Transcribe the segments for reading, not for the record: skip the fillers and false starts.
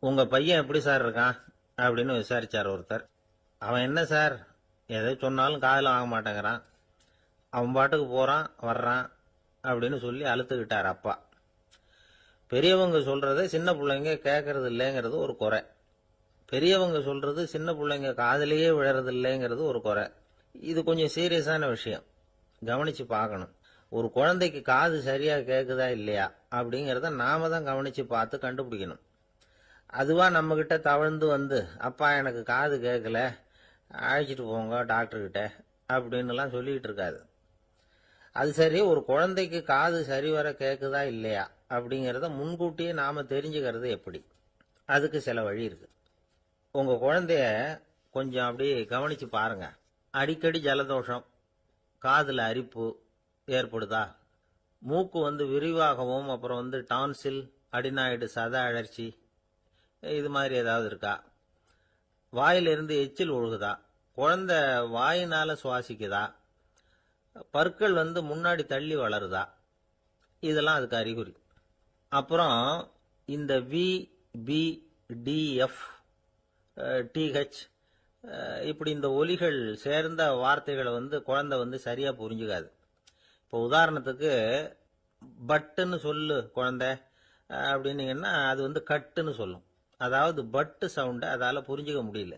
உங்க பையன் எப்படி சார் இருக்கான் அப்படின்னு விசாரிச்சார் ஒருத்தர். அவன் என்ன சார், எதை சொன்னாலும் காதுல வாங்க மாட்டேங்கிறான், அவன் பாட்டுக்கு போறான் வர்றான் அப்படின்னு சொல்லி அழுத்துக்கிட்டார் அப்பா. பெரியவங்க சொல்றத சின்ன பிள்ளைங்க கேட்கறது இல்லைங்கிறது ஒரு குறை. பெரியவங்க சொல்றது சின்ன பிள்ளைங்க காதலியே விழறது இல்லைங்கிறது ஒரு குறை. இது கொஞ்சம் சீரியஸான விஷயம், கவனிச்சு பார்க்கணும். ஒரு குழந்தைக்கு காது சரியா கேக்குதா இல்லையா அப்படிங்கறத நாம தான் கவனிச்சு பார்த்து கண்டுபிடிக்கணும். அதுவா நம்ம கிட்ட தவழ்ந்து வந்து, அப்பா எனக்கு காது கேட்கல, அழைச்சிட்டு போங்க டாக்டர் கிட்ட அப்படின்னு எல்லாம் சொல்லிட்டு இருக்காது. அது சரி, ஒரு குழந்தைக்கு காது சரிவர கேக்குதா இல்லையா அப்படிங்கறத முன்கூட்டியே நாம தெரிஞ்சுக்கிறது எப்படி? அதுக்கு சில வழி இருக்கு. உங்க குழந்தைய கொஞ்சம் அப்படி கவனிச்சு பாருங்க. அடிக்கடி ஜலதோஷம், காதுல அரிப்பு ஏற்படுதா? மூக்கு விரிவாகவும், அப்புறம் டான்சில், அடினாய்டு சத அழற்சி, இது மாதிரி ஏதாவது இருக்கா? வாயிலிருந்து எச்சில் ஒழுகுதா? குழந்தை வாயினால சுவாசிக்குதா? பற்கள் முன்னாடி தள்ளி வளருதா? இதெல்லாம் அதுக்கு அறிகுறி. அப்புறம் இந்த V, B, D, F, DH இப்படி இந்த ஒலிகள் சேர்ந்த வார்த்தைகளை குழந்தை சரியா புரிஞ்சுக்காது. இப்போ உதாரணத்துக்கு பட்டுன்னு சொல்லு குழந்தை அப்படின்னீங்கன்னா அது கட்டுன்னு சொல்லும். அதாவது பட்டு சவுண்ட அதால புரிஞ்சுக்க முடியல.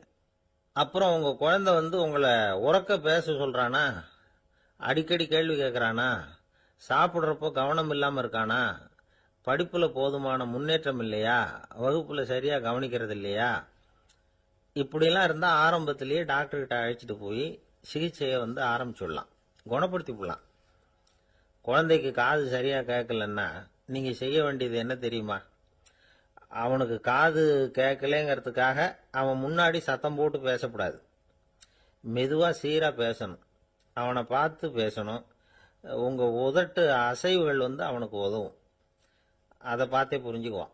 அப்புறம் உங்க குழந்தை உங்களை உறக்க பேச சொல்றானா, அடிக்கடி கேள்வி கேட்கறானா, சாப்பிடுறப்போ கவனம் இல்லாம இருக்கானா, படிப்புல போதுமான முன்னேற்றம் இல்லையா, வகுப்புல சரியா கவனிக்கிறது இல்லையா, இப்படிலாம் இருந்தா ஆரம்பத்திலேயே டாக்டர் கிட்ட அழைச்சிட்டு போய் சிகிச்சையை ஆரம்பிச்சுடலாம், குணப்படுத்தி போடலாம். குழந்தைக்கு காது சரியா கேட்கலன்னா நீங்க செய்ய வேண்டியது என்ன தெரியுமா? அவனுக்கு காது கேட்கலங்கிறதுக்காக அவன் முன்னாடி சத்தம் போட்டு பேசக்கூடாது. மெதுவா சீரா பேசணும், அவனை பார்த்து பேசணும். உங்க உதட்டு அசைவுகள் அவனுக்கு உதவும், அதை பார்த்தே புரிஞ்சுக்குவான்.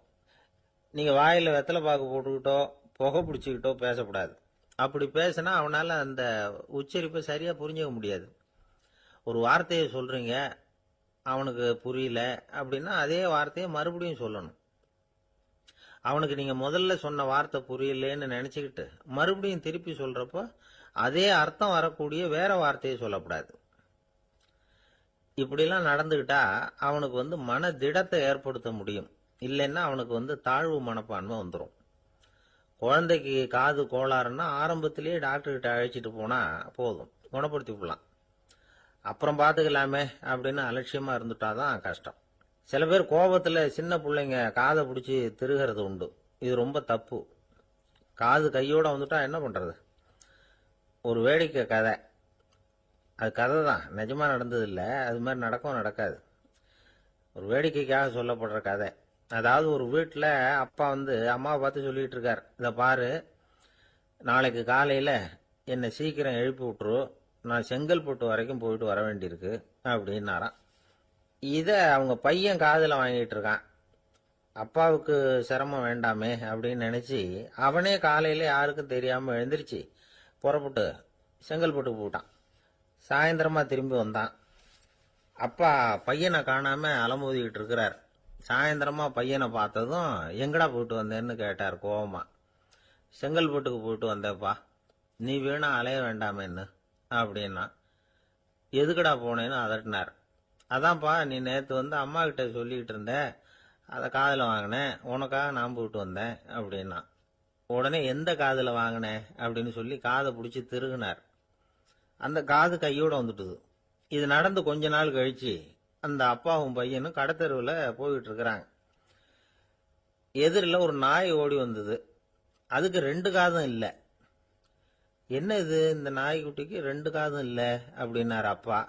நீங்க வாயில வெத்தலை பாக்கு போட்டுக்கிட்டோ புகை பிடிச்சிக்கிட்டோ பேசக்கூடாது. அப்படி பேசினா அவனால அந்த உச்சரிப்பை சரியா புரிஞ்சுக்க முடியாது. ஒரு வார்த்தையை சொல்றீங்க, அவனுக்கு புரியல அப்படின்னா அதே வார்த்தையை மறுபடியும் சொல்லணும். அவனுக்கு நீங்க முதல்ல சொன்ன வார்த்தை புரியலன்னு நினைச்சுக்கிட்டு மறுபடியும் திருப்பி சொல்றப்ப அதே அர்த்தம் வரக்கூடிய வேற வார்த்தையை சொல்லக்கூடாது. இப்படிலாம் நடந்துகிட்டா அவனுக்கு மன திடத்தை ஏற்படுத்த முடியும். இல்லைன்னா அவனுக்கு தாழ்வு மனப்பான்மை வந்துடும். குழந்தைக்கு காது கோளாறுன்னா ஆரம்பத்திலேயே டாக்டர் கிட்ட அழைச்சிட்டு போனா போதும், குணப்படுத்தி விடலாம். அப்புறம் பார்த்துக்கலாமே அப்படின்னு அலட்சியமா இருந்துட்டாதான் கஷ்டம். சில பேர் கோபத்துல சின்ன பிள்ளைங்க காதை பிடிச்சி திருகிறது உண்டு. இது ரொம்ப தப்பு. காது கையோட வந்துட்டா என்ன பண்றது? ஒரு வேடிக்கை கதை, அது கதை தான், நிஜமா நடந்தது இல்லை, அது மாதிரி நடக்கவும் நடக்காது. ஒரு வேடிக்கைக்காக சொல்லப்படுற கதை. அதாவது ஒரு வீட்டில் அப்பா அம்மாவை பார்த்து சொல்லிட்டு இருக்கார், இதை பாரு, நாளைக்கு காலையில என்னை சீக்கிரம் எழுப்பி விட்டுரு, நான் செங்கல்பட்டு வரைக்கும் போயிட்டு வர வேண்டியிருக்கு அப்படின்னாராம். இத அவங்க பையன் காதுல வாங்கிட்டு இருக்கான். அப்பாவுக்கு சிரமம் வேண்டாமே அப்படின்னு நினைச்சு அவனே காலையில யாருக்கும் தெரியாம எழுந்திருச்சு புறப்பட்டு செங்கல்பட்டுக்கு போட்டான். சாயந்தரமா திரும்பி வந்தான். அப்பா பையனை காணாம அலமோதிக்கிட்டு இருக்கிறார். சாயந்தரமா பையனை பார்த்ததும் எங்கடா போயிட்டு வந்தேன்னு கேட்டார் கோவமா. செங்கல்பட்டுக்கு போயிட்டு வந்தேப்பா, நீ வீணா அலைய வேண்டாமேன்னு அப்படின்னா. எதுக்கடா போனேன்னு அதட்டினார். அதான்ப்பா, நீ நேற்று அம்மா கிட்ட சொல்லிக்கிட்டு இருந்த, அதை காதில் வாங்கினேன், உனக்காக நான் போயிட்டு வந்தேன் அப்படின்னா. உடனே எந்த காதில் வாங்கினேன் அப்படின்னு சொல்லி காதை பிடிச்சி திருகினார். அந்த காது கையோட வந்துட்டுது. இது நடந்து கொஞ்ச நாள் கழிச்சு அந்த அப்பாவும் பையனும் கடத்தெருவில் போயிட்டு இருக்கிறாங்க. எதிரில் ஒரு நாய் ஓடி வந்தது. அதுக்கு 2 காதும் இல்லை. என்ன இது, இந்த நாய்க்குட்டிக்கு 2 காதும் இல்லை அப்படின்னாரு அப்பா.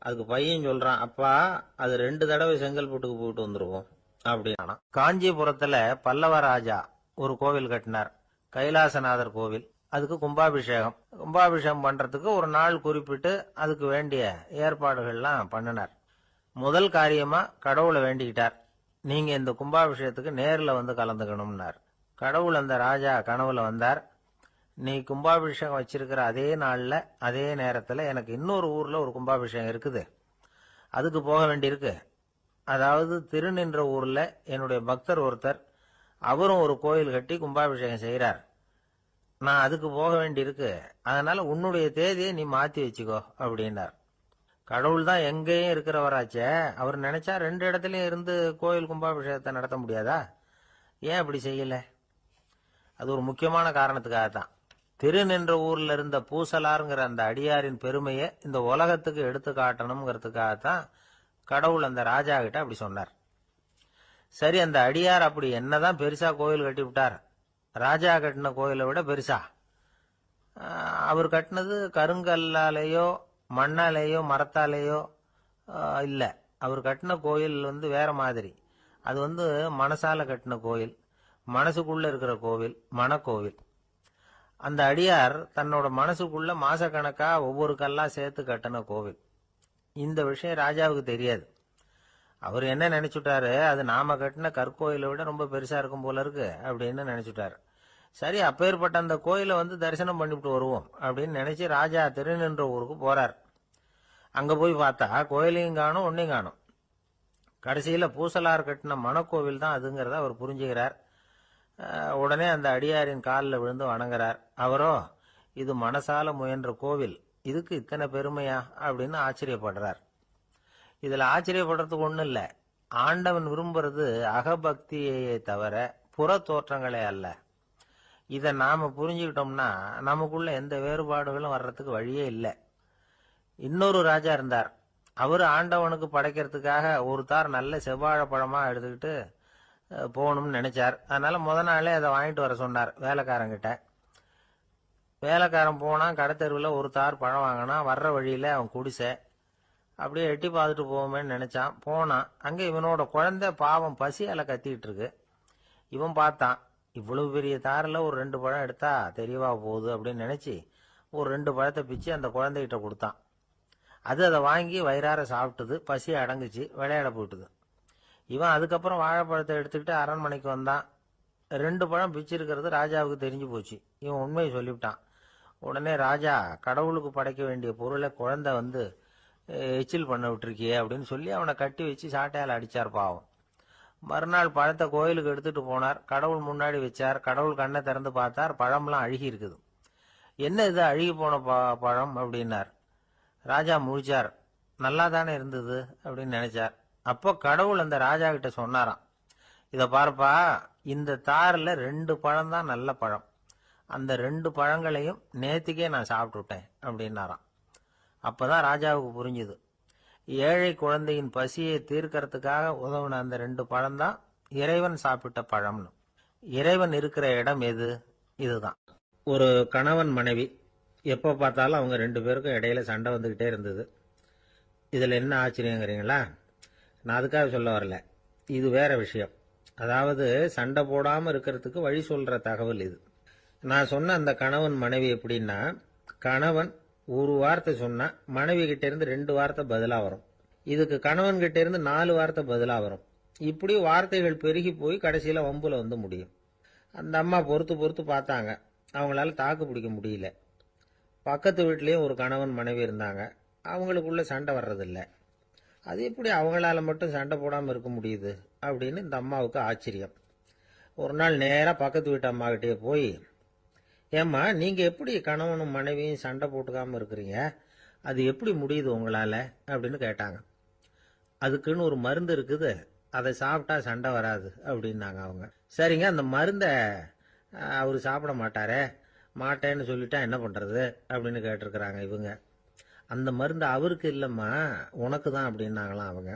அதுக்கு பையன் சொல்றான், அப்பா அது 2 தடவை செங்கல்பட்டுக்கு போயிட்டு வந்துருவோம் அப்படின்னா. காஞ்சிபுரத்துல பல்லவ ராஜா ஒரு கோவில் கட்டினார், கைலாசநாதர் கோவில். அதுக்கு கும்பாபிஷேகம் பண்றதுக்கு ஒரு நாள் குறிப்பிட்டு அதுக்கு வேண்டிய ஏற்பாடுகள்லாம் பண்ணினார். முதல் காரியமா கடவுளை வேண்டிக்கிட்டார், நீங்க இந்த கும்பாபிஷேகத்துக்கு நேரில் கலந்துக்கணும்னார். கடவுள் அந்த ராஜா கனவுல வந்தார். நீ கும்பாபிஷேகம் வச்சிருக்கிற அதே நாள்ல அதே நேரத்துல எனக்கு இன்னொரு ஊர்ல ஒரு கும்பாபிஷேகம் இருக்குது, அதுக்கு போக வேண்டியிருக்கு. அதாவது திருநின்ற ஊர்ல என்னுடைய பக்தர் ஒருத்தர் அவரும் ஒரு கோயில் கட்டி கும்பாபிஷேகம் செய்கிறார். நான் அதுக்கு போக வேண்டியிருக்கு, அதனால உன்னுடைய தேதியை நீ மாத்தி வச்சுக்கோ அப்படின்னார். கடவுள் தான் எங்கேயும் இருக்கிறவராச்சே, அவர் நினைச்சா 2 இடத்துலயும் இருந்து கோயில் கும்பாபிஷேகத்தை நடத்த முடியாதா? ஏன் அப்படி செய்யல? அது ஒரு முக்கியமான காரணத்துக்காகத்தான். திருநின்ற ஊர்ல இருந்த பூசலாருங்கிற அந்த அடியாரின் பெருமையை இந்த உலகத்துக்கு எடுத்து காட்டணுங்கிறதுக்காகத்தான் கடவுள் அந்த ராஜா கிட்ட அப்படி சொன்னார். சரி, அந்த அடியார் அப்படி என்னதான் பெருசா கோயில் கட்டி விட்டார்? ராஜா கட்டின கோயிலை விட பெருசா? அவர் கட்டினது கருங்கல்லாலேயோ மண்ணாலேயோ மரத்தாலேயோ இல்ல. அவர் கட்டின கோயில் வேற மாதிரி. அது மனசால கட்டின கோயில், மனசுக்குள்ள இருக்கிற கோவில், மனக்கோவில். அந்த அடியார் தன்னோட மனசுக்குள்ள மாசக்கணக்கா ஒவ்வொரு கல்லா சேர்த்து கட்டின கோவில். இந்த விஷயம் ராஜாவுக்கு தெரியாது. அவர் என்ன நினைச்சுட்டாரு, அது நாம கட்டின கற்கோயிலை விட ரொம்ப பெருசா இருக்கும் போல இருக்கு அப்படின்னு நினைச்சுட்டாரு. சரி, அப்பேற்பட்ட அந்த கோயிலை தரிசனம் பண்ணிவிட்டு வருவோம் அப்படின்னு நினைச்சு ராஜா திருநின்ற ஊருக்கு போறார். அங்க போய் பார்த்தா கோயிலையும் காணும், ஒன்னையும் காணும். கடைசியில பூசலார் கட்டின மனக்கோவில் தான் அதுங்கிறத அவர் புரிஞ்சுக்கிறார். உடனே அந்த அடியாரின் காலில் விழுந்து வணங்குறார். அவரோ, இது மனசால முயன்ற கோவில், இதுக்கு இத்தனை பெருமையா அப்படின்னு ஆச்சரியப்படுறார். இதுல ஆச்சரியப்படுறதுக்கு ஒண்ணும் இல்ல. ஆண்டவன் விரும்புறது அகபக்தியை தவிர புற தோற்றங்களே அல்ல. இதை நாம புரிஞ்சுக்கிட்டோம்னா நமக்குள்ள எந்த வேறுபாடுகளும் வர்றதுக்கு வழியே இல்லை. இன்னொரு ராஜா இருந்தார். அவரு ஆண்டவனுக்கு படைக்கிறதுக்காக ஒரு தார் நல்ல செவ்வாழை பழமா எடுத்துக்கிட்டு போகணும்னு நினைச்சார். அதனால முத நாளே அதை வாங்கிட்டு வர சொன்னார் வேலைக்காரங்கிட்ட. வேலைக்காரன் போனா கடைத்தெருவில் ஒரு தார் பழம் வாங்கினா. வர்ற வழியில அவன் குடிசை. அப்படியே எட்டி பார்த்துட்டு போவோமேன்னு நினைச்சான். போனான். அங்க இவனோட குழந்தை பாவம் பசியால கத்திக்கிட்டு இருக்கு. இவன் பார்த்தான், இவ்வளவு பெரிய தாரில் ஒரு 2 பழம் எடுத்தா தெரியவா போகுது அப்படின்னு நினைச்சு ஒரு 2 பழத்தை பிச்சு அந்த குழந்தைகிட்ட கொடுத்தான். அது அதை வாங்கி வயிறார சாப்பிட்டுது. பசி அடங்குச்சு, விளையாட போயிட்டுது. இவன் அதுக்கப்புறம் வாழைப்பழத்தை எடுத்துக்கிட்டு அரண்மனைக்கு வந்தான். 2 பழம் பிச்சிருக்கிறது ராஜாவுக்கு தெரிஞ்சு போச்சு. இவன் உண்மையை சொல்லிவிட்டான். உடனே ராஜா, கடவுளுக்கு படைக்க வேண்டிய பொருளை குழந்தை எச்சில் பண்ண விட்டுருக்கியே அப்படின்னு சொல்லி அவனை கட்டி வச்சு சாட்டையால் அடிச்சார் பாவம். மறுநாள் பழத்தை கோயிலுக்கு எடுத்துட்டு போனார். கடவுள் முன்னாடி வச்சார். கடவுள் கண்ணை திறந்து பார்த்தார், பழம்லாம் அழுகி இருக்குது. என்ன இது அழுகி போன பழம் அப்படின்னார். ராஜா முழிச்சார். நல்லா தானே இருந்தது அப்படின்னு நினைச்சார். அப்போ கடவுள் அந்த ராஜா கிட்ட சொன்னாராம், இத பாருப்பா, இந்த தாரில் 2 பழம் தான் நல்ல பழம். அந்த 2 பழங்களையும் நேத்திக்கே நான் சாப்பிட்டுட்டேன் அப்படின்னாராம். அப்பதான் ராஜாவுக்கு புரிஞ்சுது, ஏழை குழந்தையின் பசியை தீர்க்கறதுக்காக உதவுன அந்த 2 பழம் தான் இறைவன் சாப்பிட்ட பழம்னு. இறைவன் இருக்கிற இடம் எது? இதுதான். ஒரு கணவன் மனைவி எப்ப பார்த்தாலும் அவங்க 2 பேருக்கும் இடையில சண்டை வந்துகிட்டே இருந்தது. இதுல என்ன ஆச்சரியங்கிறீங்களா? நான் அதுக்காக சொல்ல வரல, இது வேற விஷயம். அதாவது சண்டை போடாம இருக்கிறதுக்கு வழி சொல்ற தகவல் இது. நான் சொன்ன அந்த கணவன் மனைவி எப்படின்னா, கணவன் ஒரு வார்த்தை சொன்னா மனைவி கிட்ட இருந்து 2 வார்த்தை பதிலா வரும். இதுக்கு கணவன் கிட்ட இருந்து 4 வார்த்தை பதிலா வரும். இப்படி வார்த்தைகள் பெருகி போய் கடைசியில வம்புல முடியும். அந்த அம்மா பொறுத்து பொறுத்து பார்த்தாங்க. அவங்களால தாக்கு பிடிக்க முடியல. பக்கத்து வீட்லயும் ஒரு கணவன் மனைவி இருந்தாங்க. அவங்களுக்குள்ள சண்டை வர்றதில்லை. அது எப்படி அவங்களால மட்டும் சண்டை போடாம இருக்க முடியுது அப்படின்னு இந்த அம்மாவுக்கு ஆச்சரியம். ஒரு நாள் நேரா பக்கத்து வீட்டு அம்மா கிட்டே போய், ஏம்மா, நீங்க எப்படி கணவனும் மனைவியும் சண்டை போட்டுக்காம இருக்கிறீங்க? அது எப்படி முடியுது உங்களால அப்படின்னு கேட்டாங்க. அதுக்குன்னு ஒரு மருந்து இருக்குது, அதை சாப்பிட்டா சண்டை வராது அப்படின்னாங்க அவங்க. சரிங்க, அந்த மருந்தை அவரு சாப்பிட மாட்டாரே, மாட்டேன்னு சொல்லிட்டா என்ன பண்றது அப்படின்னு கேட்டிருக்கிறாங்க இவங்க. அந்த மருந்து அவருக்கு இல்லம்மா, உனக்கு தான் அப்படின்னாங்களாம் அவங்க.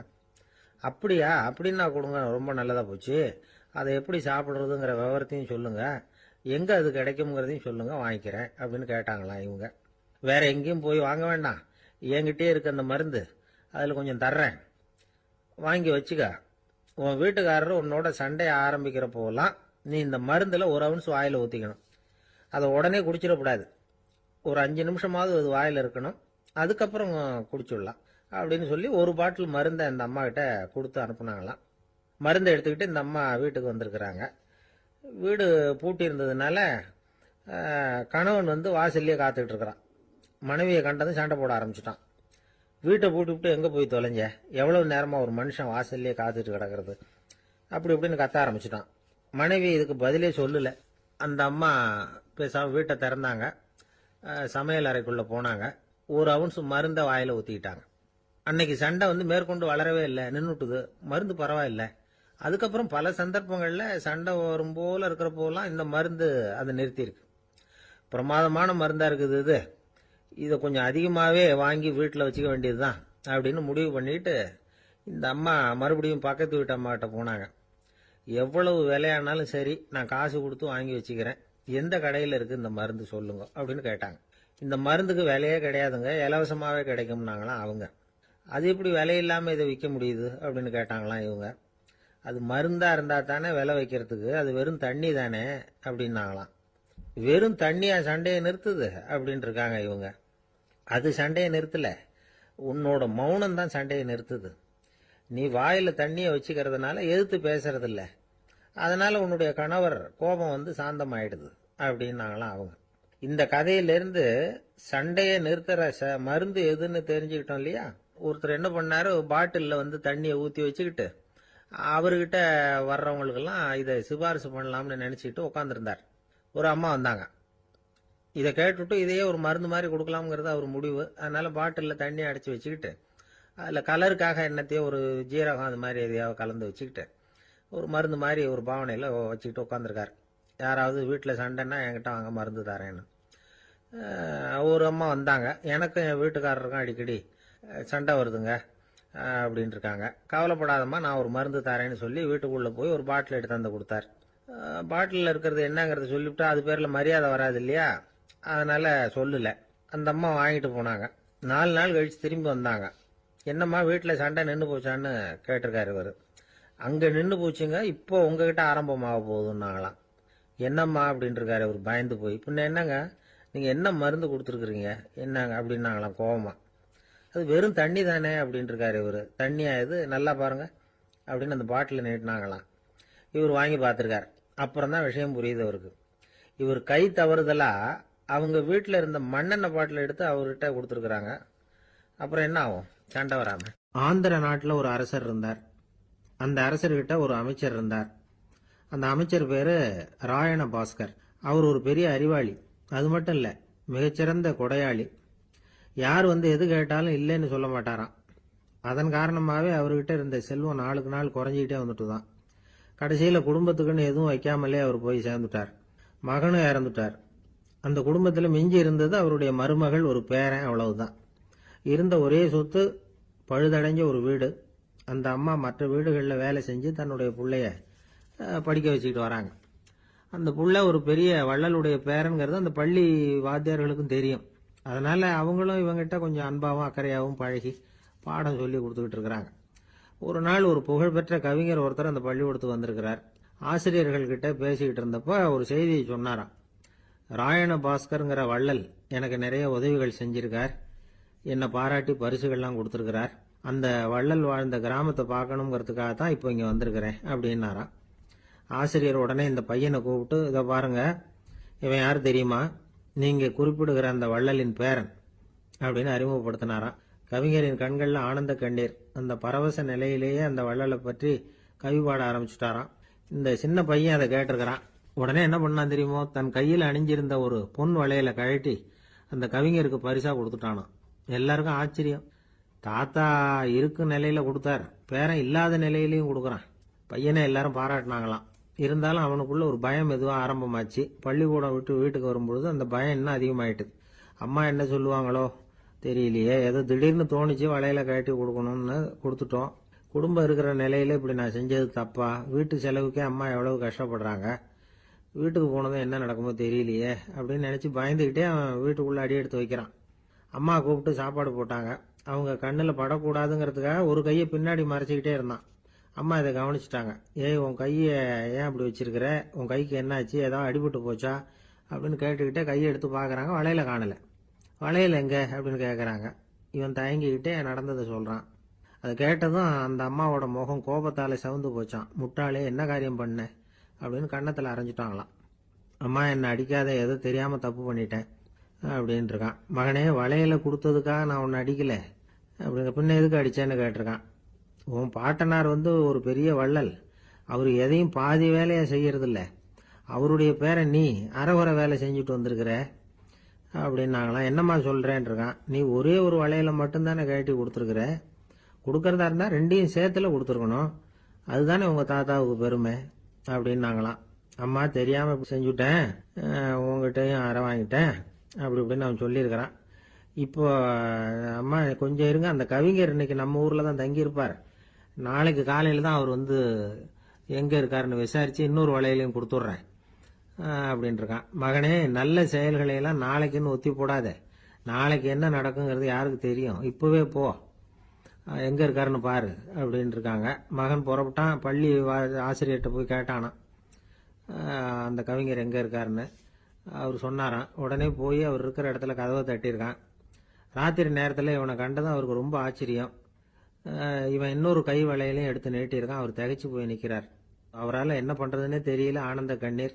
அப்படியா? அப்படின்னா கொடுங்க, ரொம்ப நல்லதா போச்சு. அதை எப்படி சாப்பிடுறதுங்கிற விவரத்தையும் சொல்லுங்க, எங்க அது கிடைக்கும்ங்கிறதையும் சொல்லுங்க, வாங்கிக்கிறேன் அப்படின்னு கேட்டாங்களாம் இவங்க. வேற எங்கேயும் போய் வாங்க வேண்டாம், என்கிட்டயே இருக்க அந்த மருந்து, அதுல கொஞ்சம் தர்றேன், வாங்கி வச்சுக்க. உன் வீட்டுக்காரர் உன்னோட சண்டைய ஆரம்பிக்கிறப்போலாம் நீ இந்த மருந்துல 1 ounce வாயில ஊத்திக்கணும். அதை உடனே குடிச்சிடக்கூடாது. ஒரு 5 நிமிஷமாவது அது வாயில இருக்கணும். அதுக்கப்புறம் குடிச்சுடலாம் அப்படின்னு சொல்லி ஒரு பாட்டில் மருந்தை இந்த அம்மா கிட்ட கொடுத்து அனுப்புனாங்களாம். மருந்தை எடுத்துக்கிட்டு இந்த அம்மா வீட்டுக்கு வந்திருக்கிறாங்க. வீடு பூட்டி இருந்ததுனால கணவன் வாசல்லையே காத்துக்கிட்டு இருக்கிறான். மனைவியை கண்டதும் சண்டை போட ஆரம்பிச்சுட்டான். வீட்டை பூட்டிவிட்டு எங்க போய் தொலைஞ்ச, எவ்வளவு நேரமா ஒரு மனுஷன் வாசல்லையே காத்துட்டு கிடக்கிறது அப்படி இப்படின்னு கத்த ஆரம்பிச்சுட்டான். மனைவி இதுக்கு பதிலே சொல்லல. அந்த அம்மா பேசாம வீட்டை திறந்தாங்க. சமையல் அறைக்குள்ள போனாங்க. ஒரு அவுன்ஸ் மருந்த வாயில ஊத்திக்கிட்டாங்க. அன்னைக்கு சண்டை மேற்கொண்டு வளரவே இல்லை, நின்னுட்டுது. மருந்து பரவாயில்ல. அதுக்கப்புறம் பல சந்தர்ப்பங்கள்ல சண்டை வரும் போல இருக்கிற போலாம் இந்த மருந்து அதை நிறுத்தியிருக்கு. பிரமாதமான மருந்தா இருக்குது இது. இதை கொஞ்சம் அதிகமாகவே வாங்கி வீட்டில் வச்சுக்க வேண்டியதுதான் அப்படின்னு முடிவு பண்ணிட்டு இந்த அம்மா மறுபடியும் பக்கத்து வீட்டு அம்மாகிட்ட போனாங்க. எவ்வளவு விலையானாலும் சரி, நான் காசு கொடுத்து வாங்கி வச்சுக்கிறேன். எந்த கடையில் இருக்கு இந்த மருந்து சொல்லுங்க அப்படின்னு கேட்டாங்க. இந்த மருந்துக்கு விலையே கிடையாதுங்க, இலவசமாகவே கிடைக்கும்னாங்களாம் அவங்க. அது எப்படி விலை இல்லாமல் இதை விற்க முடியுது அப்படின்னு கேட்டாங்களாம் இவங்க. அது மருந்தா இருந்தா தானே விலை வைக்கிறதுக்கு, அது வெறும் தண்ணி தானே அப்படின்னாங்களாம். வெறும் தண்ணியா சண்டையை நிறுத்துது அப்படின்னு இருக்காங்க இவங்க. அது சண்டையை நிறுத்தல, உன்னோட மௌனம் தான் சண்டையை நிறுத்துது. நீ வாயில தண்ணியை வச்சுக்கிறதுனால எதிர்த்து பேசுறதில்ல, அதனால உன்னுடைய கணவர் கோபம் சாந்தமாயிடுது அப்படின்னாங்களாம் அவங்க. இந்த கதையிலிருந்து சண்டையை நிறுத்துற மருந்து எதுன்னு தெரிஞ்சுக்கிட்டோம் இல்லையா. ஒருத்தர் என்ன பண்ணாரு, பாட்டில்ல தண்ணியை ஊற்றி வச்சுக்கிட்டு அவர்கிட்ட வர்றவங்களுக்கெல்லாம் இதை சிபாரிசு பண்ணலாம்னு நினைச்சிட்டு உட்காந்துருந்தார். ஒரு அம்மா வந்தாங்க. இதை கேட்டுட்டு இதையே ஒரு மருந்து மாதிரி கொடுக்கலாம்ங்கிறது அவர் முடிவு. அதனால பாட்டிலில் தண்ணியை அடைச்சி வச்சுக்கிட்டு அதில் கலருக்காக என்னத்தையோ ஒரு ஜீரகம் அது மாதிரி எதையாவது கலந்து வச்சுக்கிட்டு ஒரு மருந்து மாதிரி ஒரு பாவனையில் வச்சுக்கிட்டு உட்காந்துருக்காரு. யாராவது வீட்டில் சண்டைன்னா என்கிட்ட வாங்க மருந்து தரேன்னு. ஒரு அம்மா வந்தாங்க. எனக்கும் என் வீட்டுக்காரருக்கும் அடிக்கடி சண்டை வருதுங்க அப்படின்னு இருக்காங்க. கவலைப்படாதம்மா, நான் ஒரு மருந்து தரேன்னு சொல்லி வீட்டுக்குள்ளே போய் ஒரு பாட்டில் எடுத்து வந்து கொடுத்தார். பாட்டிலில் இருக்கிறது என்னங்கிறத சொல்லிவிட்டா அது பேரில் மரியாதை வராது இல்லையா, அதனால சொல்லல. அந்த அம்மா வாங்கிட்டு போனாங்க. 4 நாள் கழிச்சு திரும்பி வந்தாங்க. என்னம்மா வீட்டில் சண்டை நின்று போச்சான்னு கேட்டிருக்காரு இவர். அங்கே நின்று போச்சுங்க, இப்போ உங்ககிட்ட ஆரம்பமாக போகுதுன்னாங்களாம். என்னம்மா அப்படின்னு இருக்காரு இவர் பயந்து போய். பின்ன என்னங்க, நீங்கள் என்ன மருந்து கொடுத்துருக்குறீங்க என்னங்க அப்படின்னாங்களாம் கோவமா. அது வெறும் தண்ணி தானே அப்படின்னு இருக்காரு இவர். தண்ணியா இது, நல்லா பாருங்க அப்படின்னு அந்த பாட்டில் நீட்டினாங்களாம். இவர் வாங்கி பார்த்துருக்காரு. அப்புறம் தான் விஷயம் புரியுது அவருக்கு. இவர் கை தவறுதலா அவங்க வீட்டில் இருந்த மண்ணெண்ணெய் பாட்டில் எடுத்து அவர்கிட்ட கொடுத்துருக்குறாங்க. அப்புறம் என்ன ஆகும், சண்டை வராம. ஆந்திர நாட்டில் ஒரு அரசர் இருந்தார். அந்த அரசர்கிட்ட ஒரு அமைச்சர் இருந்தார். அந்த அமைச்சர் பேரு ராயண பாஸ்கர். அவர் ஒரு பெரிய அறிவாளி. அது மட்டும் இல்ல, மிகச்சிறந்த கொடையாளி. யார் எது கேட்டாலும் இல்லைன்னு சொல்ல மாட்டாராம். அதன் காரணமாகவே அவர்கிட்ட இருந்த செல்வம் நாளுக்கு நாள் குறைஞ்சிக்கிட்டே வந்துட்டு தான். கடைசியில் குடும்பத்துக்குன்னு எதுவும் வைக்காமலே அவர் போய் சேர்ந்துட்டார். மகனும் இறந்துட்டார். அந்த குடும்பத்தில் மிஞ்சி இருந்தது அவருடைய மருமகள், ஒரு பேரன், அவ்வளவுதான். இருந்த ஒரே சொத்து பழுதடைஞ்ச ஒரு வீடு. அந்த அம்மா மற்ற வீடுகளில் வேலை செஞ்சு தன்னுடைய பிள்ளைய படிக்க வச்சுக்கிட்டு வராங்க. அந்த புள்ள ஒரு பெரிய வள்ளலுடைய பேரன்கிறது அந்த பள்ளி வாத்தியார்களுக்கும் தெரியும். அதனால அவங்களும் இவங்கிட்ட கொஞ்சம் அன்பாகவும் அக்கறையாகவும் பழகி பாடம் சொல்லி கொடுத்துக்கிட்டு இருக்கிறாங்க. ஒரு நாள் ஒரு புகழ்பெற்ற கவிஞர் ஒருத்தர் அந்த பள்ளிக்கூடத்துக்கு வந்திருக்கிறார். ஆசிரியர்கள் கிட்ட பேசிக்கிட்டு இருந்தப்ப ஒரு செய்தியை சொன்னாராம். ராயண பாஸ்கருங்கிற வள்ளல் எனக்கு நிறைய உதவிகள் செஞ்சிருக்கார், என்னை பாராட்டி பரிசுகள்லாம் கொடுத்துருக்கிறார். அந்த வள்ளல் வாழ்ந்த கிராமத்தை பார்க்கணுங்கிறதுக்காக தான் இப்போ இங்கே வந்திருக்கிறேன் அப்படின்னாராம். ஆசிரியர் உடனே இந்த பையனை கூப்பிட்டு, இதை பாருங்க, இவன் யார் தெரியுமா, நீங்க குறிப்பிடுகிற அந்த வள்ளலின் பேரன் அப்படின்னு அறிமுகப்படுத்தினாராம். கவிஞரின் கண்கள்ல ஆனந்த கண்ணீர். அந்த பரவச நிலையிலேயே அந்த வள்ளலை பற்றி கவி பாட ஆரம்பிச்சுட்டாராம். இந்த சின்ன பையன் அதை கேட்டிருக்கிறான். உடனே என்ன பண்ணான் தெரியுமோ, தன் கையில் அணிஞ்சிருந்த ஒரு பொன் வளையலை கழட்டி அந்த கவிஞருக்கு பரிசா கொடுத்துட்டானாம். எல்லாருக்கும் ஆச்சரியம். தாத்தா இருக்கும் நிலையில கொடுத்தார், பேரன் இல்லாத நிலையிலையும் கொடுக்குறான். பையனை எல்லாரும் பாராட்டினாங்களாம். இருந்தாலும் அவனுக்குள்ள ஒரு பயம் எதுவும் ஆரம்பமாச்சு. பள்ளிக்கூடம் விட்டு வீட்டுக்கு வரும்பொழுது அந்த பயம் இன்னும் அதிகமாயிட்டுது. அம்மா என்ன சொல்லுவாங்களோ தெரியலையே, ஏதோ திடீர்னு தோணிச்சு வளையல கழட்டி கொடுக்கணும்னு கொடுத்துட்டோம். குடும்பம் இருக்கிற நிலையில இப்படி நான் செஞ்சது தப்பா, வீட்டு செலவுக்கே அம்மா எவ்வளவு கஷ்டப்படுறாங்க, வீட்டுக்கு போனதும் என்ன நடக்குமோ தெரியலையே அப்படின்னு நினைச்சு பயந்துகிட்டே அவன் வீட்டுக்குள்ள அடி எடுத்து வைக்கிறான். அம்மா கூப்பிட்டு சாப்பாடு போட்டாங்க. அவங்க கண்ணில் படக்கூடாதுங்கிறதுக்காக ஒரு கையை பின்னாடி மறைச்சிக்கிட்டே இருந்தான். அம்மா இதை கவனிச்சுட்டாங்க. ஏய், உன் கையை ஏன் அப்படி வச்சிருக்கிற, உன் கைக்கு என்னாச்சு, ஏதாவது அடிபட்டு போச்சா அப்படின்னு கேட்டுக்கிட்டே கையை எடுத்து பார்க்குறாங்க. வளையல காணலை. வளையல் எங்க அப்படின்னு கேட்குறாங்க. இவன் தயங்கிக்கிட்டே நடந்ததை சொல்கிறான். அதை கேட்டதும் அந்த அம்மாவோட முகம் கோபத்தால் சவுந்து போச்சான். முட்டாளே, என்ன காரியம் பண்ண அப்படின்னு கன்னத்தில் அரைஞ்சிட்டாங்களாம். அம்மா, என்னை அடிக்காத, ஏதோ தெரியாமல் தப்பு பண்ணிட்டேன் அப்படின்னு இருக்கான். மகனே, வளையலை கொடுத்ததுக்காக நான் உன்னை அடிக்கலை அப்படிங்க, பின்ன எதுக்கு அடிச்சேன்னு கேட்டிருக்கான். உன் பாட்டனார் ஒரு பெரிய வள்ளல், அவர் எதையும் பாதி வேலையா செய்யறதில்ல. அவருடைய பேரை நீ அரைகுறை வேலை செஞ்சுட்டு வந்திருக்கிற அப்படின்னாங்களாம். என்னம்மா சொல்றேன் இருக்கான். நீ ஒரே ஒரு வளையல மட்டும்தானே கழட்டி கொடுத்துருக்குற. கொடுக்கறதா இருந்தா ரெண்டையும் சேர்த்துல கொடுத்துருக்கணும். அதுதானே உங்க தாத்தாவுக்கு பெருமை அப்படின்னாங்களாம். அம்மா தெரியாம இப்படி செஞ்சுட்டேன், உங்ககிட்டயும் அரை வாங்கிட்டேன் அப்படி இப்படின்னு அவன் சொல்லியிருக்கிறான். இப்போ அம்மா கொஞ்சம் இருங்க, அந்த கவிஞர் இன்னைக்கு நம்ம ஊர்ல தான் தங்கியிருப்பார். நாளைக்கு காலையில தான் அவர் வந்து எங்க இருக்காருன்னு விசாரிச்சு இன்னொரு வளையலையும் கொடுத்துட்றேன் அப்படின்னு இருக்கான். மகனே, நல்ல செயல்களை எல்லாம் நாளைக்குன்னு ஒத்தி போடாத. நாளைக்கு என்ன நடக்குங்கிறது யாருக்கு தெரியும்? இப்பவே போ, எங்க இருக்காருன்னு பாரு அப்படின்னு இருக்காங்க. மகன் புறப்பட்டான். பள்ளி ஆசிரியர்கிட்ட போய் கேட்டானா அந்த கவிஞர் எங்க இருக்காருன்னு. அவர் சொன்னாராம். உடனே போய் அவர் இருக்கிற இடத்துல கதவை தட்டியிருக்கான். ராத்திரி நேரத்தில் இவனை கண்டதும் அவருக்கு ரொம்ப ஆச்சரியம். இவன் இன்னொரு கை வளையலையும் எடுத்து நீட்டியிருக்கான். அவர் திகைச்சு போய் நிற்கிறார். அவரால் என்ன பண்றதுன்னே தெரியல. ஆனந்த கண்ணீர்.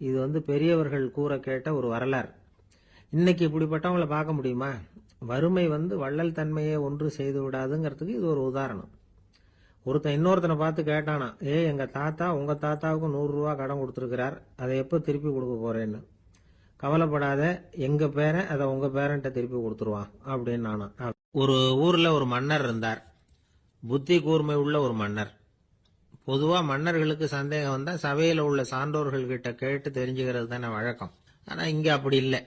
இது வந்து பெரியவர்கள் கூற கேட்ட ஒரு வரலாறு. இன்னைக்கு இப்படிப்பட்டவங்களை பார்க்க முடியுமா? வறுமை வந்து வள்ளல் தன்மையை ஒன்று செய்து விடாதுங்கிறதுக்கு இது ஒரு உதாரணம். ஒருத்தன் இன்னொருத்தனை பார்த்து கேட்டானா, எங்க தாத்தா உங்க தாத்தாவுக்கு 100 ரூபா கடன் கொடுத்துருக்கிறார், அதை எப்போ திருப்பி கொடுக்க போறேன்னு. கவலைப்படாத, எங்க பேரன் அதை உங்க பேரன்ட்ட திருப்பி கொடுத்துருவான் அப்படின்னு நானா. ஒரு ஊர்ல ஒரு மன்னர் இருந்தார். புத்தி கூர்மை உள்ள ஒரு மன்னர். பொதுவா மன்னர்களுக்கு சந்தேகம் வந்தா சபையில உள்ள சான்றோர்கள் கிட்ட கேட்டு தெரிஞ்சுக்கிறது தானே வழக்கம். ஆனா இங்க அப்படி இல்லை.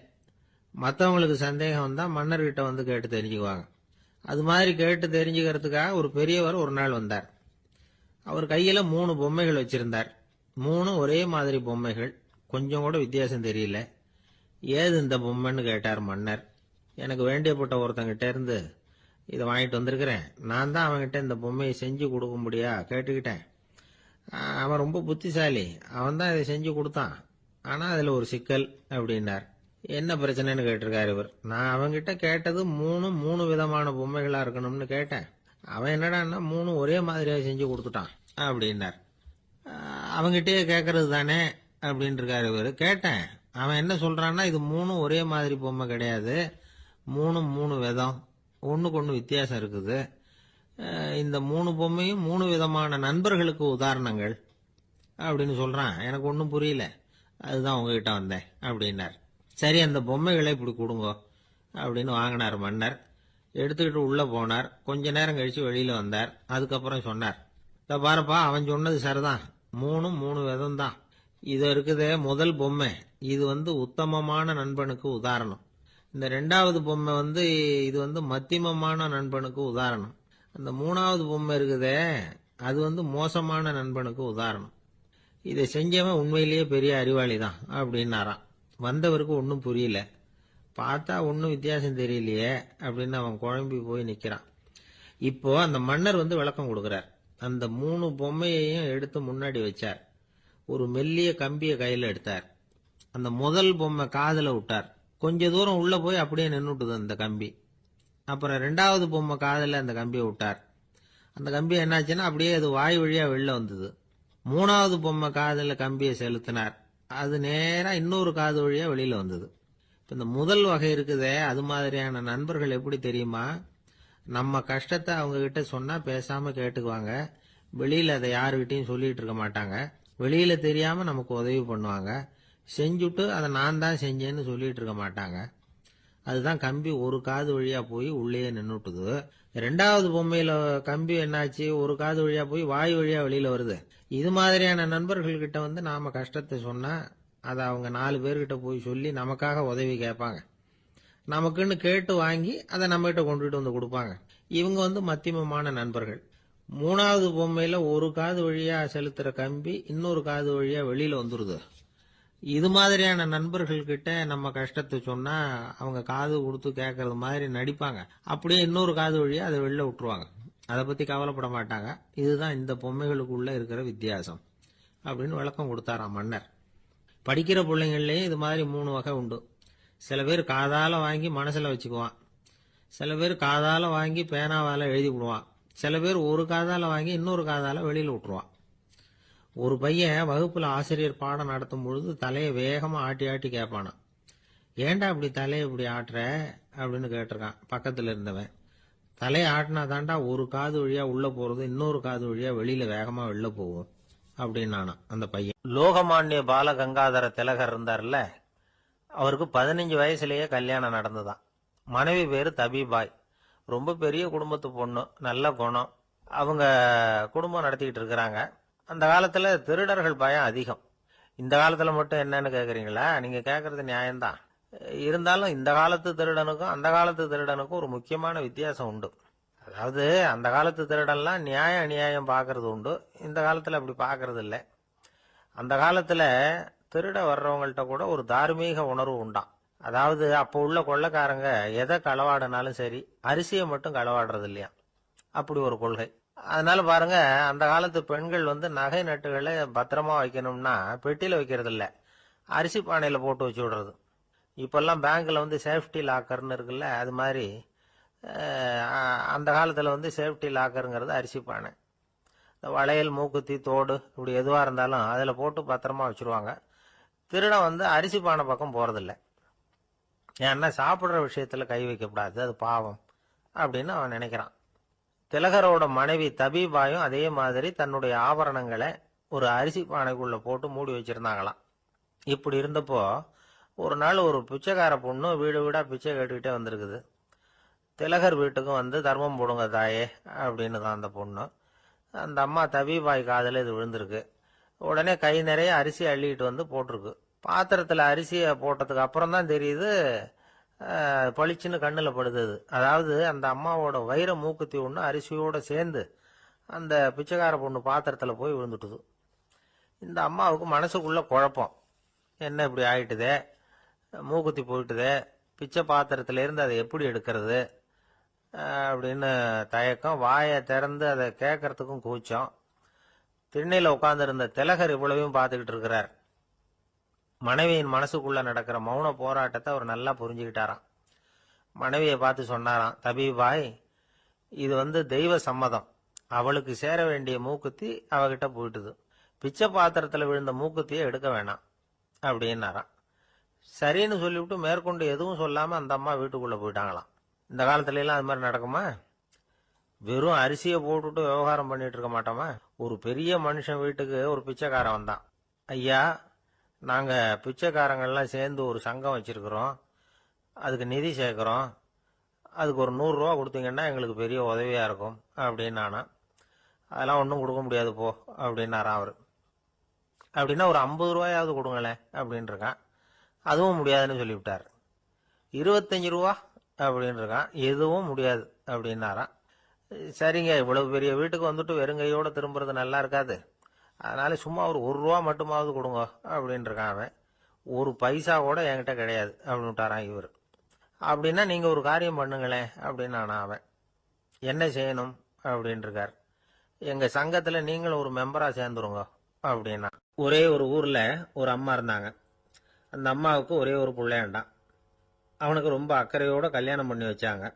மற்றவங்களுக்கு சந்தேகம் வந்தா மன்னர்கிட்ட வந்து கேட்டு தெரிஞ்சுக்குவாங்க. அது மாதிரி கேட்டு தெரிஞ்சுக்கிறதுக்காக ஒரு பெரியவர் ஒரு நாள் வந்தார். அவர் கையில 3 பொம்மைகள் வச்சிருந்தார். 3 ஒரே மாதிரி பொம்மைகள், கொஞ்சம் கூட வித்தியாசம் தெரியல. ஏது இந்த பொம்மைன்னு கேட்டார் மன்னர். எனக்கு வேண்டியப்பட்ட ஒருத்தங்கிட்ட இருந்து இதை வாங்கிட்டு வந்திருக்கிறேன். நான் தான் அவன்கிட்ட இந்த பொம்மையை செஞ்சு கொடுக்க முடியா கேட்டுக்கிட்டேன். அவன் ரொம்ப புத்திசாலி, அவன் தான் இதை செஞ்சு கொடுத்தான். ஆனா அதுல ஒரு சிக்கல் அப்படின்னார். என்ன பிரச்சனைன்னு கேட்டிருக்காரு இவர். நான் அவன்கிட்ட கேட்டது 3 விதமான பொம்மைகளா இருக்கணும்னு கேட்டேன். அவன் என்னடான்னா 3 ஒரே மாதிரியா செஞ்சு கொடுத்துட்டான் அப்படின்னார். அவன்கிட்டயே கேட்கறது தானே அப்படின்னு இருக்காரு இவர். கேட்டேன். அவன் என்ன சொல்றான்னா, இது 3 ஒரே மாதிரி பொம்மை கிடையாது, 3 விதம், ஒண்ணுக்கு ஒண்ணு வித்தியாசம் இருக்குது. இந்த 3 பொம்மையும் 3 விதமான நண்பர்களுக்கு உதாரணங்கள் அப்படின்னு சொல்றான். எனக்கு ஒன்றும் புரியல, அதுதான் உங்ககிட்ட வந்தேன் அப்படின்னார். சரி, அந்த பொம்மைகளை இப்படி கொடுங்க அப்படின்னு வாங்கினார் மன்னர். எடுத்துக்கிட்டு உள்ள போனார். கொஞ்ச நேரம் கழிச்சு வெளியில வந்தார். அதுக்கப்புறம் சொன்னார், இத பாருப்பா, அவன் சொன்னது சரிதான், 3 விதம் தான். இது இருக்குதே முதல் பொம்மை, இது வந்து உத்தமமான நண்பனுக்கு உதாரணம். இந்த 2வது பொம்மை வந்து இது வந்து மத்தியமமான நண்பனுக்கு உதாரணம். அந்த 3வது பொம்மை இருக்குதே அது வந்து மோசமான நண்பனுக்கு உதாரணம். இதை செஞ்சவன் உண்மையிலேயே பெரிய அறிவாளி தான் அப்படின்னாராம். வந்தவருக்கு ஒன்றும் புரியல. பார்த்தா ஒன்றும் வித்தியாசம் தெரியலையே அப்படின்னு அவன் குழம்பி போய் நிற்கிறான். இப்போ அந்த மன்னர் வந்து விளக்கம் கொடுக்கிறார். அந்த 3 பொம்மையையும் எடுத்து முன்னாடி வச்சார். ஒரு மெல்லிய கம்பிய கையில எடுத்தார். அந்த முதல் பொம்மை காதுல விட்டார். கொஞ்ச தூரம் உள்ள போய் அப்படியே நின்னுட்டுது அந்த கம்பி. அப்புறம் 2வது பொம்மை காதுல அந்த கம்பியை விட்டார். அந்த கம்பி என்னாச்சுன்னா அப்படியே அது வாய் வழியா வெளில வந்தது. 3வது பொம்மை காதுல கம்பியை செலுத்தினார். அது நேரா இன்னொரு காது வழியா வெளியில வந்தது. இப்ப இந்த முதல் வகை இருக்குதே, அது மாதிரியான நண்பர்கள் எப்படி தெரியுமா? நம்ம கஷ்டத்தை அவங்க கிட்ட சொன்னா பேசாம கேட்டுக்குவாங்க. வெளியில அதை யாருகிட்டையும் சொல்லிட்டு இருக்க மாட்டாங்க. வெளியில தெரியாம நமக்கு உதவி பண்ணுவாங்க. செஞ்சுட்டு அதை நான் தான் செஞ்சேன்னு சொல்லிட்டு இருக்க மாட்டாங்க. அதுதான் கம்பி ஒரு காது வழியா போய் உள்ளே நின்னுட்டுது. 2வது பொம்மையில கம்பி என்னாச்சு, ஒரு காது வழியா போய் வாய் வழியா வெளியில வருது. இது மாதிரியான நண்பர்கள் கிட்ட வந்து நாம கஷ்டத்தை சொன்னா அதை அவங்க 4 பேர்கிட்ட போய் சொல்லி நமக்காக உதவி கேட்பாங்க. நமக்குன்னு கேட்டு வாங்கி அதை நம்ம கிட்ட கொண்டுட்டு வந்து கொடுப்பாங்க. இவங்க வந்து மத்தியமமான நண்பர்கள். 3வது பொம்மையில ஒரு காது வழியா செலுத்துற கம்பி இன்னொரு காது வழியா வெளியில வந்துருது. இது மாதிரியான நண்பர்கள் கிட்ட நம்ம கஷ்டத்தை சொன்னா அவங்க காது கொடுத்து கேட்கறது மாதிரி நடிப்பாங்க. அப்படியே இன்னொரு காது வழியா அதை வெளில விட்டுருவாங்க. அதை பத்தி கவலைப்பட மாட்டாங்க. இதுதான் இந்த பொம்மைகளுக்குள்ள இருக்கிற வித்தியாசம் அப்படின்னு விளக்கம் கொடுத்தாராம் மன்னர். படிக்கிற பிள்ளைங்கள்லயும் இது மாதிரி 3 வகை உண்டு. சில பேர் காதால வாங்கி மனசுல வச்சுக்குவான். சில பேர் காதால வாங்கி பேனாவால எழுதி விடுவான். சில பேர் ஒரு காதால வாங்கி இன்னொரு காதால வெளியில விட்டுருவான். ஒரு பையன் வகுப்புல ஆசிரியர் பாடம் நடத்தும் பொழுது தலையை வேகமா ஆட்டி ஆட்டி கேட்பானா. ஏண்டா இப்படி தலையை இப்படி ஆட்டுற அப்படின்னு கேட்டிருக்கான் பக்கத்துல இருந்தவன். தலையை ஆட்டினா தாண்டா ஒரு காது வழியா உள்ள போறது இன்னொரு காது வழியா வெளியில வேகமா வெளில போகும் அப்படின்னு அந்த பையன். லோகமானிய பாலகங்காதர திலகர் இருந்தார்ல, அவருக்கு 15 வயசுலயே கல்யாணம் நடந்துதான். மனைவி பேரு தபிபாய். ரொம்ப பெரிய குடும்பத்து பொண்ணு, நல்ல குணம். அவங்க குடும்பம் நடத்திக்கிட்டு இருக்கிறாங்க. அந்த காலத்துல திருடர்கள் பயம் அதிகம். இந்த காலத்துல மட்டும் என்னன்னு கேக்குறீங்களா? நீங்க கேக்குறது நியாயம்தான். இருந்தாலும் இந்த காலத்து திருடனுக்கும் அந்த காலத்து திருடனுக்கும் ஒரு முக்கியமான வித்தியாசம் உண்டு. அதாவது அந்த காலத்து திருடன்லாம் நியாயம் அநியாயம் பாக்குறது உண்டு, இந்த காலத்துல அப்படி பாக்குறது இல்லை. அந்த காலத்துல திருட வர்றவங்கள்ட்ட கூட ஒரு தார்மீக உணர்வு உண்டாம். அதாவது அப்போ உள்ள கொள்ளைக்காரங்க எதை களவாடினாலும் சரி, அரிசியை மட்டும் களவாடுறது இல்லையா, அப்படி ஒரு கொள்கை. அதனால பாருங்க, அந்த காலத்து பெண்கள் நகை நட்டுகளை பத்திரமா வைக்கணும்னா பெட்டியில வைக்கிறது இல்ல, அரிசி பானையில போட்டு வச்சு விடுறது. இப்பெல்லாம் பேங்க்ல சேஃப்டி லாக்கர்னு இருக்குல்ல, அது மாதிரி அந்த காலத்துல சேஃப்டி லாக்கருங்கிறது அரிசி பானை. இந்த வளையல், மூக்குத்தி, தோடு இப்படி எதுவா இருந்தாலும் அதுல போட்டு பத்திரமா வச்சிருவாங்க. திருடன் அரிசி பானை பக்கம் போறதில்ல. ஏன்னா சாப்பிடுற விஷயத்துல கை வைக்கக்கூடாது, அது பாவம் அப்படின்னு அவன் நினைக்கிறான். திலகரோட மனைவி தபீபாயும் அதே மாதிரி தன்னுடைய ஆபரணங்களை ஒரு அரிசி பானைக்குள்ள போட்டு மூடி வச்சிருந்தாங்களாம். இப்படி இருந்தப்போ ஒரு நாள் ஒரு பிச்சைக்கார பொண்ணு வீடு வீடா பிச்சை கேட்டுக்கிட்டே வந்திருக்குது. திலகர் வீட்டுக்கும் தர்மம் போடுங்க தாயே அப்படின்னு தான் அந்த பொண்ணு. அந்த அம்மா தபீபாய் காதுல இது விழுந்திருக்கு. உடனே கை நிறைய அரிசி அள்ளிட்டு போட்டிருக்கு. பாத்திரத்துல அரிசியை போட்டதுக்கு அப்புறம் தான் தெரியுது, பளிச்சுன்னு கண்ணுல படுது. அதாவது அந்த அம்மாவோட வைர மூக்குத்தி ஒண்ணு அரிசியோட சேர்ந்து அந்த பிச்சைக்கார பொண்ணு பாத்திரத்துல போய் விழுந்துட்டுது. இந்த அம்மாவுக்கு மனசுக்குள்ள குழப்பம், என்ன இப்படி ஆயிட்டுதே, மூக்குத்தி போயிட்டுதே, பிச்சை பாத்திரத்துல இருந்து அதை எப்படி எடுக்கிறது அப்படின்னு தயக்கம். வாயை திறந்து அதை கேட்கறதுக்கும் கூச்சம். திண்ணையில உட்கார்ந்து இருந்த திலகர் இவ்வளவையும் பார்த்துக்கிட்டு இருக்கிறார். மனைவியின் மனசுக்குள்ள நடக்கிற மௌன போராட்டத்தை அவர் நல்லா புரிஞ்சுக்கிட்டாராம். மனைவியை பார்த்து சொன்னாராம், தபீபாய், இது தெய்வ சம்மதம். அவளுக்கு சேர வேண்டிய மூக்குத்தி அவகிட்ட போயிட்டுது. பிச்சை பாத்திரத்துல விழுந்த மூக்குத்தியை எடுக்க வேணாம் அப்படின்னாராம். சரின்னு சொல்லிவிட்டு மேற்கொண்டு எதுவும் சொல்லாம அந்த அம்மா வீட்டுக்குள்ள போயிட்டாங்களாம். இந்த காலத்துல எல்லாம் அது மாதிரி நடக்குமா? வெறும் அரிசியை போட்டுட்டு விவகாரம் பண்ணிட்டு இருக்க மாட்டோமா? ஒரு பெரிய மனுஷன் வீட்டுக்கு ஒரு பிச்சைக்காரன் வந்தான். ஐயா, நாங்க பிச்சைக்காரங்கள்லாம் சேர்ந்து ஒரு சங்கம் வச்சிருக்கிறோம், அதுக்கு நிதி சேர்க்கிறோம், அதுக்கு ஒரு 100 ரூபா கொடுத்தீங்கன்னா எங்களுக்கு பெரிய உதவியா இருக்கும் அப்படின்னானா. அதெல்லாம் ஒன்றும் கொடுக்க முடியாது போ அப்படின்னாராம் அவரு. அப்படின்னா ஒரு 50 ரூபாயாவது கொடுங்களேன் அப்படின்னு இருக்கான். அதுவும் முடியாதுன்னு சொல்லிவிட்டார். 25 ரூபா அப்படின்னு இருக்கான். எதுவும் முடியாது அப்படின்னாராம். சரிங்க, இவ்வளவு பெரிய வீட்டுக்கு வெறுங்கையோட திரும்புறது நல்லா இருக்காது, அதனால சும்மா ஒரு 1 ரூபா மட்டுமாவது கொடுங்க அப்படின்னு இருக்கான் அவன். ஒரு பைசா கூட என்கிட்ட கிடையாது அப்படின்னு விட்டாரான் இவர். அப்படின்னா நீங்க ஒரு காரியம் பண்ணுங்களேன் அப்படின்னானா அவன். என்ன செய்யணும் அப்படின்னு இருக்கார். எங்க சங்கத்துல நீங்களும் ஒரு மெம்பரா சேர்ந்துருங்க அப்படின்னா. ஒரே ஒரு ஊர்ல ஒரு அம்மா இருந்தாங்க. அந்த அம்மாவுக்கு ஒரே ஒரு பிள்ளையாண்டான். அவனுக்கு ரொம்ப அக்கறையோட கல்யாணம் பண்ணி வச்சாங்க.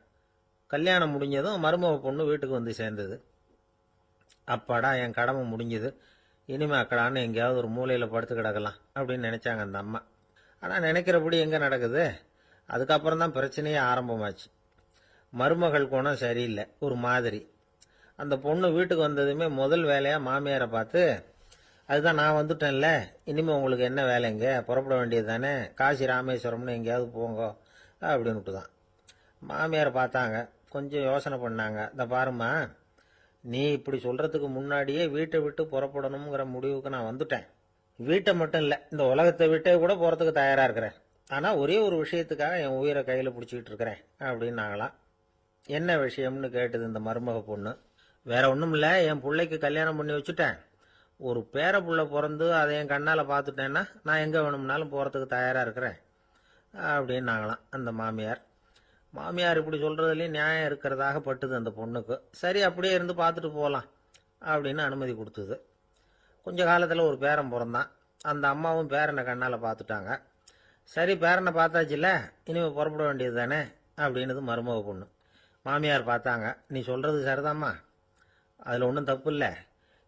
கல்யாணம் முடிஞ்சதும் மருமக பொண்ணு வீட்டுக்கு சேர்ந்தது. அப்பாடா, என் கடமை முடிஞ்சது, இனிமே அக்கடான்னு எங்கேயாவது ஒரு மூலையில படுத்து கிடக்கலாம் அப்படின்னு நினைச்சாங்க அந்த அம்மா. ஆனா நினைக்கிறபடி எங்க நடக்குது? அதுக்கப்புறம் தான் பிரச்சனையே ஆரம்பமாச்சு. மருமகள் குணம் சரியில்லை, ஒரு மாதிரி. அந்த பொண்ணு வீட்டுக்கு வந்ததுமே முதல் வேலையா மாமியாரை பார்த்து, அதுதான் நான் வந்துட்டேன்ல, இனிமே உங்களுக்கு என்ன வேலைங்க, புறப்பட வேண்டியது தானே, காசி ராமேஸ்வரம்னு எங்கேயாவது போங்க அப்படின்னுட்டு தான். மாமியாரை பார்த்தாங்க, கொஞ்சம் யோசனை பண்ணாங்க. இந்த பாருமா, நீ இப்படி சொல்றதுக்கு முன்னாடியே வீட்டை விட்டு புறப்படணுங்கிற முடிவுக்கு நான் வந்துட்டேன். வீட்டை மட்டும் இல்ல, இந்த உலகத்தை விட்டே கூட போறதுக்கு தயாரா இருக்கிறேன். ஆனா ஒரே ஒரு விஷயத்துக்காக என் உயிரை கையில பிடிச்சிக்கிட்டு இருக்கிறேன் அப்படின்னாங்களாம். என்ன விஷயம்னு கேட்டது இந்த மருமக பொண்ணு. வேற ஒண்ணும் இல்ல, என் பிள்ளைக்கு கல்யாணம் பண்ணி வச்சுட்டேன், ஒரு பேர புள்ள பிறந்து அதை என் கண்ணால பாத்துட்டேன்னா நான் எங்க வேணும்னாலும் போறதுக்கு தயாரா இருக்கிறேன் அப்படின்னாங்களாம் அந்த மாமியார். மாமியார் இப்படி சொல்றதுலயும் நியாயம் இருக்கிறதாக பட்டுது அந்த பொண்ணுக்கு. சரி, அப்படியே இருந்து பார்த்துட்டு போகலாம் அப்படின்னு அனுமதி கொடுத்தது. கொஞ்ச காலத்துல ஒரு பேரன் பிறந்தான். அந்த அம்மாவும் பேரனை கண்ணால பார்த்துட்டாங்க. சரி, பேரனை பார்த்தாச்சுல்ல, இனிமே புறப்பட வேண்டியது தானே அப்படின்னது மருமக பொண்ணு. மாமியார் பார்த்தாங்க, நீ சொல்றது சரிதாம்மா, அதுல ஒன்றும் தப்பு இல்லை,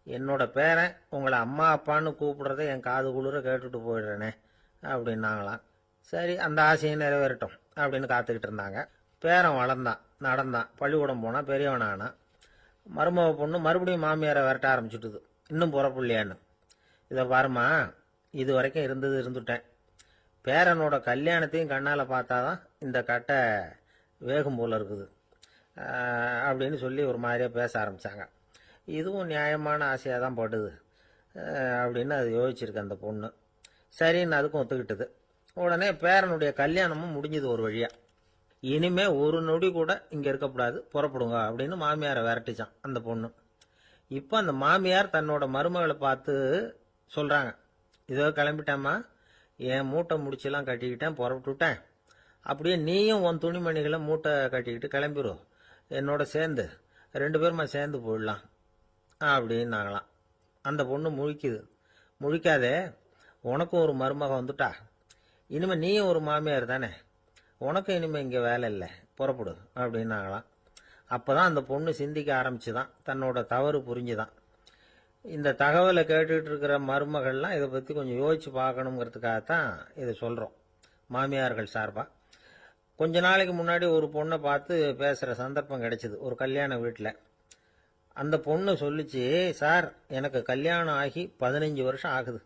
என்னோட பேரன் உங்களை அம்மா அப்பான்னு கூப்பிடுறத என் காது குளிர கேட்டுட்டு போயிடுறேனே அப்படின்னாங்களாம். சரி, அந்த ஆசையை நிறைவேறட்டும் அப்படின்னு காத்துக்கிட்டு இருந்தாங்க. பேரன் வளர்ந்தான், நடந்தான், பள்ளிக்கூடம் போனா, பெரியவனானா. மருமக பொண்ணு மறுபடியும் மாமியாரை விரட்ட ஆரம்பிச்சுட்டுது, இன்னும் புறப்பில்லையான்னு. இதை பாருமா, இது வரைக்கும் இருந்தது இருந்துட்டேன். பேரனோட கல்யாணத்தையும் கண்ணால் பார்த்தாதான் இந்த கட்டை வேகும் போல இருக்குது அப்படின்னு சொல்லி ஒரு மாதிரியா பேச ஆரம்பித்தாங்க. இதுவும் நியாயமான ஆசையாக தான் படுது அப்படின்னு அது யோசிச்சிருக்கு அந்த பொண்ணு. சரின்னு அதுக்கும் ஒத்துக்கிட்டது. உடனே பேரனுடைய கல்யாணமும் முடிஞ்சது ஒரு வழியா. இனிமே ஒரு நொடி கூட இங்கே இருக்கக்கூடாது, புறப்படுங்க அப்படின்னு மாமியாரை விரட்டிச்சான் அந்த பொண்ணு. இப்போ அந்த மாமியார் தன்னோட மருமகளை பார்த்து சொல்கிறாங்க, இதோ கிளம்பிட்டேம்மா, என் மூட்டை முடிச்செல்லாம் கட்டிக்கிட்டேன், புறப்பட்டுவிட்டேன். அப்படியே நீயும் உன் துணிமணிகளை மூட்டை கட்டிக்கிட்டு கிளம்பிடும், என்னோட சேர்ந்து 2 பேருமா சேர்ந்து போயிடலாம் அப்படின்னாங்களாம். அந்த பொண்ணு முழிக்குது. முழிக்காதே, உனக்கும் ஒரு மருமக வந்துட்டா, இனிமேல் நீயும் ஒரு மாமியார் தானே, உனக்கும் இனிமேல் இங்கே வேலை இல்லை, புறப்படு அப்படின்னாங்களாம். அப்போ தான் அந்த பொண்ணு சிந்திக்க ஆரம்பிச்சுதான், தன்னோட தவறு புரிஞ்சுதான். இந்த தகவலை கேட்டுக்கிட்டு இருக்கிற மருமகள்லாம் இதை பற்றி கொஞ்சம் யோசிச்சு பார்க்கணுங்கிறதுக்காகத்தான் இதை சொல்கிறோம் மாமியார்கள் சார்பாக. கொஞ்ச நாளைக்கு முன்னாடி ஒரு பொண்ணை பார்த்து பேசுகிற சந்தர்ப்பம் கிடைச்சிது ஒரு கல்யாண வீட்டில். அந்த பொண்ணு சொல்லிச்சு, சார் எனக்கு கல்யாணம் ஆகி 15 வருஷம் ஆகுது,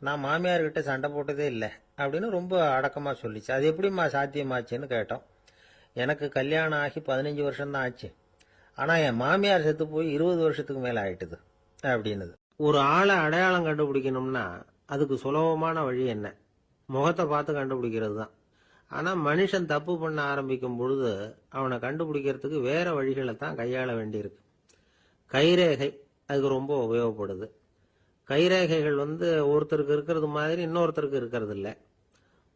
நான் மாமியார்கிட்ட சண்டை போட்டதே இல்லை அப்படின்னு ரொம்ப அடக்கமாக சொல்லிச்சு. அது எப்படிம்மா சாத்தியமாச்சுன்னு கேட்டோம். எனக்கு கல்யாணம் ஆகி 15 வருஷம்தான் ஆச்சு, ஆனால் என் மாமியார் செத்து போய் 20 வருஷத்துக்கு மேலே ஆயிட்டுது அப்படின்னுது. ஒரு ஆளை அடையாளம் கண்டுபிடிக்கணும்னா அதுக்கு சுலபமான வழி என்ன? முகத்தை பார்த்து கண்டுபிடிக்கிறது தான். ஆனால் மனுஷன் தப்பு பண்ண ஆரம்பிக்கும் பொழுது அவனை கண்டுபிடிக்கிறதுக்கு வேற வழிகளை தான் கையாள வேண்டியிருக்கு. கைரேகை அதுக்கு ரொம்ப உபயோகப்படுது. கைரேகைகள் ஒருத்தருக்கு இருக்கிறது மாதிரி இன்னொருத்தருக்கு இருக்கிறது இல்லை.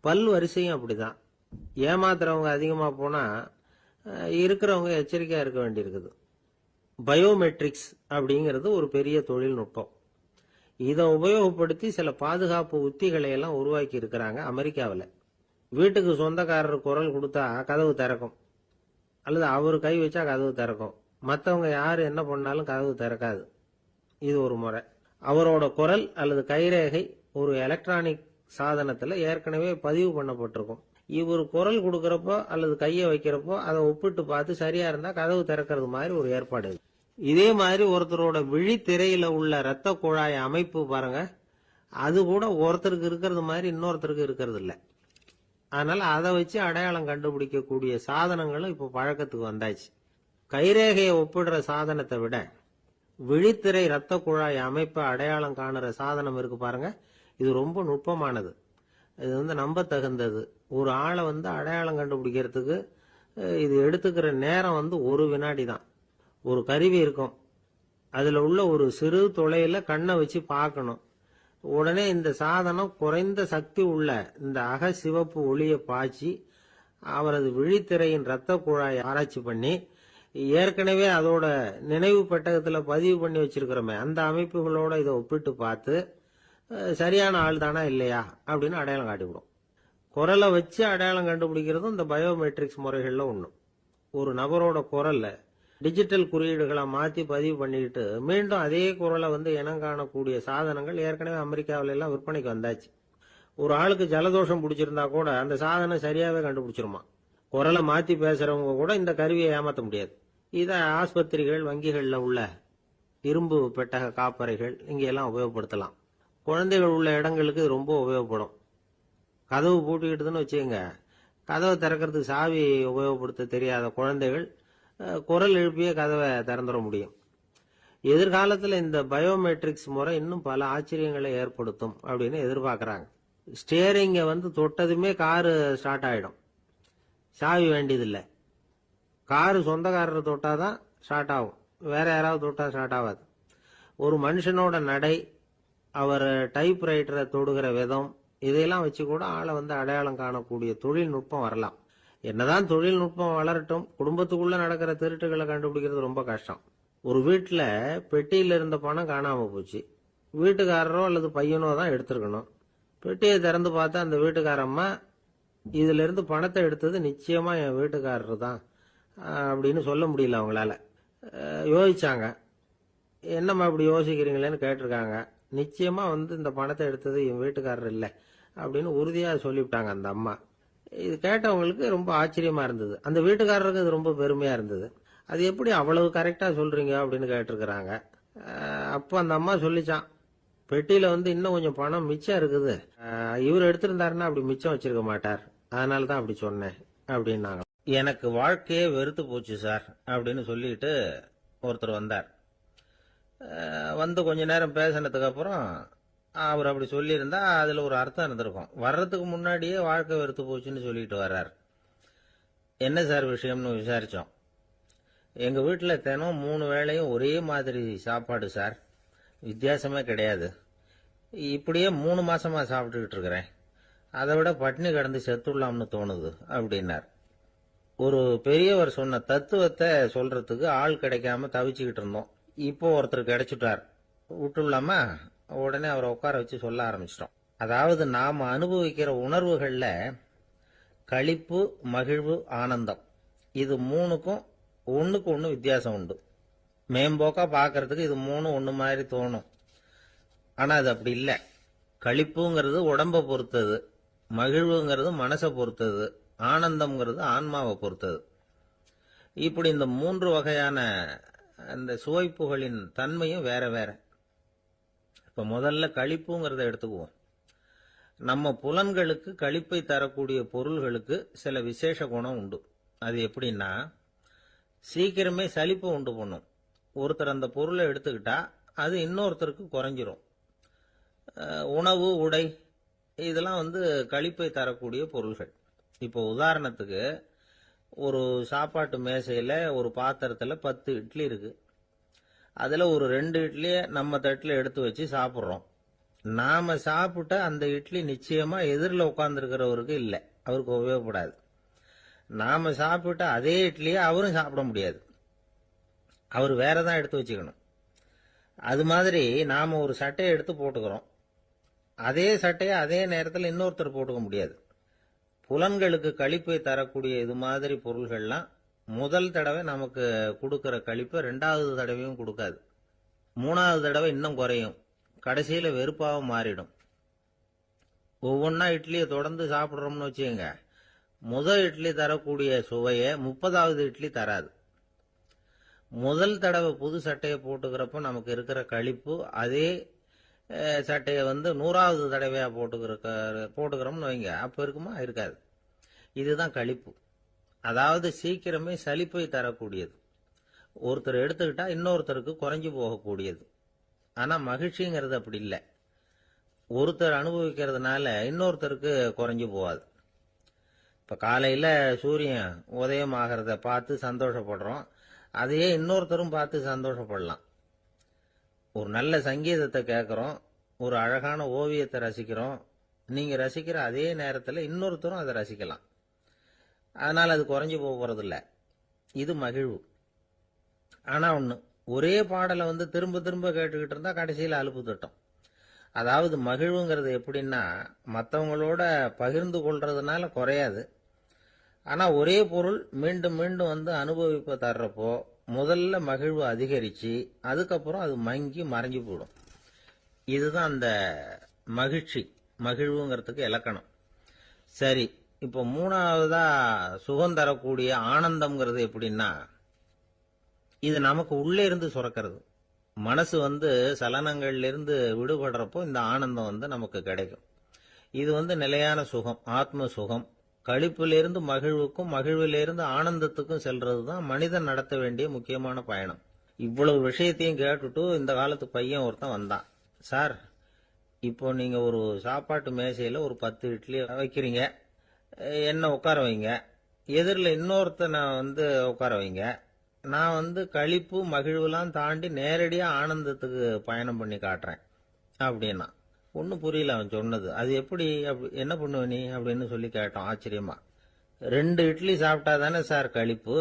பல் வரிசையும் அப்படிதான். ஏமாத்துறவங்க அதிகமாக போனால் இருக்கிறவங்க எச்சரிக்கையாக இருக்க வேண்டியிருக்குது. பயோமெட்ரிக்ஸ் அப்படிங்கிறது ஒரு பெரிய தொழில்நுட்பம். இதை உபயோகப்படுத்தி சில பாதுகாப்பு உத்திகளை எல்லாம் உருவாக்கி இருக்கிறாங்க அமெரிக்காவில். வீட்டுக்கு சொந்தக்காரர் குரல் கொடுத்தா கதவு திறக்கும், அல்லது அவர் கை வச்சா கதவு திறக்கும். மற்றவங்க யார் என்ன பண்ணாலும் கதவு திறக்காது. இது ஒரு முறை. அவரோட குரல் அல்லது கைரேகை ஒரு எலக்ட்ரானிக் சாதனத்தில் ஏற்கனவே பதிவு பண்ணப்பட்டிருக்கும். இவர் குரல் கொடுக்கறப்போ அல்லது கையை வைக்கிறப்போ அதை ஒப்பிட்டு பார்த்து சரியா இருந்தா கதவு திறக்கிறது மாதிரி ஒரு ஏற்பாடு. இதே மாதிரி ஒருத்தரோட விழித்திரையில உள்ள இரத்த குழாய் அமைப்பு பாருங்க, அது கூட ஒருத்தருக்கு இருக்கிறது மாதிரி இன்னொருத்தருக்கு இருக்கிறது இல்லை. அதனால அதை வச்சு அடையாளம் கண்டுபிடிக்கக்கூடிய சாதனங்களும் இப்போ பழக்கத்துக்கு வந்தாச்சு. கைரேகையை ஒப்பிடுற சாதனத்தை விட விழித்திரை இரத்த குழாய் அமைப்பை அடையாளம் காணுற சாதனம் இருக்கு பாருங்க, இது ரொம்ப நுட்பமானது. இது நம்ப தகுந்தது. ஒரு ஆளை அடையாளம் கண்டுபிடிக்கிறதுக்கு இது எடுத்துக்கிற நேரம் 1 வினாடி தான். ஒரு கருவி இருக்கும், அதுல உள்ள ஒரு சிறு துளையில கண்ணை வச்சு பார்க்கணும். உடனே இந்த சாதனம் குறைந்த சக்தி உள்ள இந்த அகசிவப்பு ஒளியை பாய்ச்சி அவரது விழித்திரையின் இரத்த குழாயை ஆராய்ச்சி பண்ணி ஏற்கனவே அதோட நினைவு பெட்டகத்துல பதிவு பண்ணி வச்சிருக்கிறோமே அந்த அமைப்புகளோட இதை ஒப்பிட்டு பார்த்து சரியான ஆள் தானா இல்லையா அப்படின்னு அடையாளம் காட்டிவிடும். குரலை வச்சு அடையாளம் கண்டுபிடிக்கிறதும் இந்த பயோமெட்ரிக்ஸ் முறைகள்ல ஒண்ணு. ஒரு நபரோட குரல்ல டிஜிட்டல் குறியீடுகளை மாத்தி பதிவு பண்ணிக்கிட்டு மீண்டும் அதே குரலை இனம் காணக்கூடிய சாதனங்கள் ஏற்கனவே அமெரிக்காவில எல்லாம் விற்பனைக்கு வந்தாச்சு. ஒரு ஆளுக்கு ஜலதோஷம் பிடிச்சிருந்தா கூட அந்த சாதனம் சரியாவே கண்டுபிடிச்சிருமா. குரலை மாத்தி பேசுறவங்க கூட இந்த கருவியை ஏமாற்ற முடியாது. இதை ஆஸ்பத்திரிகள், வங்கிகள்ல உள்ள இரும்பு பெட்டக காப்பறைகள் இங்கெல்லாம் உபயோகப்படுத்தலாம். குழந்தைகள் உள்ள இடங்களுக்கு இது ரொம்ப உபயோகப்படும். கதவு பூட்டிக்கிட்டுதுன்னு வச்சுக்கோங்க, கதவை திறக்கிறதுக்கு சாவி உபயோகப்படுத்த தெரியாத குழந்தைகள் குரல் எழுப்பிய கதவை திறந்துட முடியும். எதிர்காலத்தில் இந்த பயோமெட்ரிக்ஸ் முறை இன்னும் பல ஆச்சரியங்களை ஏற்படுத்தும் அப்படின்னு எதிர்பார்க்கறாங்க. ஸ்டியரிங்கை தொட்டதுமே காரு ஸ்டார்ட் ஆயிடும், சாவி வேண்டியதில்லை. காரு சொந்தக்காரரை தொட்டாதான் ஸ்டார்ட் ஆகும், வேற யாராவது தொட்டா ஸ்டார்ட் ஆகாது. ஒரு மனுஷனோட நடை, அவர் டைப்ரைட்டரை தொடுகிற விதம், இதையெல்லாம் வச்சு கூட ஆளை அடையாளம் காணக்கூடிய தொழில்நுட்பம் வரலாம். என்னதான் தொழில்நுட்பம் வளரட்டும், குடும்பத்துக்குள்ள நடக்கிற திருட்டுகளை கண்டுபிடிக்கிறது ரொம்ப கஷ்டம். ஒரு வீட்டுல பெட்டியில இருந்த பணம் காணாம போச்சு, வீட்டுக்காரரோ அல்லது பையனோ தான் எடுத்திருக்கணும். பெட்டியை திறந்து பார்த்தா அந்த வீட்டுக்காரம்மா, இதுல இருந்து பணத்தை எடுத்தது நிச்சயமா என் வீட்டுக்காரரு தான் அப்படின்னு சொல்ல முடியல அவங்களால. யோசிச்சாங்க, என்னம்மா இப்படி யோசிக்கிறீங்களேன்னு கேட்டிருக்காங்க. நிச்சயமா இந்த பணத்தை எடுத்தது என் வீட்டுக்காரர் இல்லை அப்படின்னு உறுதியா சொல்லிவிட்டாங்க அந்த அம்மா. இது கேட்டவங்களுக்கு ரொம்ப ஆச்சரியமா இருந்தது. அந்த வீட்டுக்காரருக்கு இது ரொம்ப பெருமையா இருந்தது. அது எப்படி அவ்வளவு கரெக்டா சொல்றீங்க அப்படின்னு கேட்டிருக்கிறாங்க. அப்போ அந்த அம்மா சொல்லிச்சான், பெட்டியில வந்து இன்னும் கொஞ்சம் பணம் மிச்சம் இருக்குது. இவர் எடுத்திருந்தாருன்னா அப்படி மிச்சம் வச்சிருக்க மாட்டார். அதனால தான் அப்படி சொன்னேன் அப்படின்னாங்க. எனக்கு வாழ்க்கையே வெறுத்து போச்சு சார் அப்படின்னு சொல்லிட்டு ஒருத்தர் வந்தார். வந்து கொஞ்ச நேரம் பேசினதுக்கு அப்புறம் அவர் அப்படி சொல்லியிருந்தா அதுல ஒரு அர்த்தம் இருந்திருக்கும். வர்றதுக்கு முன்னாடியே வாழ்க்கை வெறுத்து போச்சுன்னு சொல்லிட்டு வர்றார். என்ன சார் விஷயம்னு விசாரிச்சோம். எங்க வீட்டுல தினம் 3 வேளையும் ஒரே மாதிரி சாப்பாடு சார், வித்தியாசமே கிடையாது. இப்படியே 3 மாசமா சாப்பிட்டுக்கிட்டு இருக்கிறேன். அதை விட பட்டினி கிடந்து செத்துடலாம்னு தோணுது அப்படின்னார். ஒரு பெரியவர் சொன்ன தத்துவத்தை சொல்றதுக்கு ஆள் கிடைக்காம தவிச்சுக்கிட்டு இருந்தோம். இப்போ ஒருத்தர் கிடைச்சிட்டார், விட்டுலாமா? உடனே அவரை உட்கார வச்சு சொல்ல ஆரம்பிச்சிட்டோம். அதாவது நாம அனுபவிக்கிற உணர்வுகள்ல களிப்பு, மகிழ்வு, ஆனந்தம், இது 3க்கும் ஒண்ணுக்கு ஒண்ணு வித்தியாசம் உண்டு. மேம்போக்கா பாக்கிறதுக்கு இது 3 ஒண்ணு மாதிரி தோணும். ஆனா அது அப்படி இல்லை. களிப்புங்கிறது உடம்ப பொறுத்தது, மகிழ்வுங்கிறது மனசை பொறுத்தது, ஆனந்தம்ங்கிறது ஆன்மாவை பொறுத்தது. இப்படி இந்த 3 வகையான அந்த சுவைப்புகளின் தன்மையும் வேற வேற. இப்ப முதல்ல களிப்புங்கிறத எடுத்துக்குவோம். நம்ம புலன்களுக்கு களிப்பை தரக்கூடிய பொருள்களுக்கு சில விசேஷ குணம் உண்டு. அது எப்படின்னா, சீக்கிரமே சலிப்பை உண்டு பண்ணும். ஒருத்தர் அந்த பொருளை எடுத்துக்கிட்டா அது இன்னொருத்தருக்கு குறைஞ்சிரும். உணவு, உடை, இதெல்லாம் வந்து களிப்பை தரக்கூடிய பொருள்கள். இப்போ உதாரணத்துக்கு, ஒரு சாப்பாட்டு மேசையில ஒரு பாத்திரத்துல 10 இட்லி இருக்கு. அதுல ஒரு 2 இட்லிய நம்ம தட்டுல எடுத்து வச்சு சாப்பிடுறோம். நாம சாப்பிட்ட அந்த இட்லி நிச்சயமா எதிரில் உட்கார்ந்துருக்கிறவருக்கு இல்லை, அவருக்கு உபயோகப்படாது. நாம சாப்பிட்ட அதே இட்லியை அவரும் சாப்பிட முடியாது, அவர் வேறதான் எடுத்து வச்சுக்கணும். அது மாதிரி நாம ஒரு சட்டையை எடுத்து போட்டுக்கிறோம், அதே சட்டையை அதே நேரத்தில் இன்னொருத்தர் போட்டுக்க முடியாது. புலன்களுக்கு களிப்பை தரக்கூடிய இது மாதிரி பொருள்கள்லாம் முதல் தடவை நமக்கு கொடுக்கிற களிப்பை 2வது தடவையும் கொடுக்காது. 3வது தடவை இன்னும் குறையும், கடைசியில வெறுப்பாக மாறிடும். ஒவ்வொன்னா இட்லியை தொடர்ந்து சாப்பிட்றோம்னு வச்சுக்கோங்க, முதல் இட்லி தரக்கூடிய சுவையை 30வது இட்லி தராது. முதல் தடவை புது சட்டையை போட்டுக்கிறப்ப நமக்கு இருக்கிற களிப்பு அதே சட்டையை வந்து 100வது தடவையா போட்டுக்கிறோம்னு வைங்க, அப்ப இருக்குமா? இருக்காது. இதுதான் களிப்பு. அதாவது சீக்கிரமே சலிப்பை தரக்கூடியது. ஒருத்தர் எடுத்துக்கிட்டா இன்னொருத்தருக்கு குறைஞ்சு போகக்கூடியது. ஆனா மகிழ்ச்சிங்கிறது அப்படி இல்லை. ஒருத்தர் அனுபவிக்கிறதுனால இன்னொருத்தருக்கு குறைஞ்சு போகாது. இப்ப காலையில சூரியன் உதயம் ஆகிறத பார்த்து சந்தோஷப்படுறோம், அதையே இன்னொருத்தரும் பார்த்து சந்தோஷப்படலாம். ஒரு நல்ல சங்கீதத்தை கேட்கிறோம், ஒரு அழகான ஓவியத்தை ரசிக்கிறோம், நீங்க ரசிக்கிற அதே நேரத்தில் இன்னொருத்தரும் அதை ரசிக்கலாம். அதனால அது குறைஞ்சு போறது இல்லை. இது மகிழ்வு. ஆனா ஒண்ணு, ஒரே பாடலை வந்து திரும்ப திரும்ப கேட்டுக்கிட்டு இருந்தா கடைசியில் அலுப்பு தட்டும். அதாவது மகிழ்வுங்கிறது எப்படின்னா, மற்றவங்களோட பகிர்ந்து கொள்றதுனால குறையாது. ஆனா ஒரே பொருள் மீண்டும் மீண்டும் வந்து அனுபவிப்ப தர்றப்போ முதல்ல மகிழ்வு அதிகரிச்சு அதுக்கப்புறம் அது மங்கி மறைஞ்சு போயிடும். இதுதான் அந்த மகிழ்ச்சி, மகிழ்வுங்கிறதுக்கு இலக்கணம். சரி, இப்போ 3வதா சுகம் தரக்கூடிய ஆனந்தம்ங்கிறது எப்படின்னா, இது நமக்கு உள்ளே இருந்து சுரக்கிறது. மனசு வந்து சலனங்கள்ல இருந்து விடுபடுறப்போ இந்த ஆனந்தம் வந்து நமக்கு கிடைக்கும். இது வந்து நிலையான சுகம், ஆத்ம சுகம். களிப்பிலிருந்து மகிழ்வுக்கும், மகிழ்விலிருந்து ஆனந்தத்துக்கும் செல்றது தான் மனிதன் நடத்த வேண்டிய முக்கியமான பயணம். இவ்வளவு விஷயத்தையும் கேட்டுட்டு இந்த காலத்து பையன் ஒருத்தன் வந்தான். சார், இப்போ நீங்க ஒரு சாப்பாட்டு மேசையில ஒரு 10 இட்லி வைக்கிறீங்க, என்ன உட்கார வைங்க, எதிரில் இன்னொருத்தனை வந்து உட்கார வைங்க, நான் வந்து களிப்பு மகிழ்வுலாம் தாண்டி நேரடியா ஆனந்தத்துக்கு பயணம் பண்ணி காட்டுறேன் அப்படின்னா. ஒன்னும் புரியல அவன் சொன்னது. அது எப்படி, என்ன பண்ணுவ நீ அப்படின்னு சொல்லி கேட்டோம் ஆச்சரியமா. 2 இட்லி சாப்பிட்டா தானே சார் களிப்பு,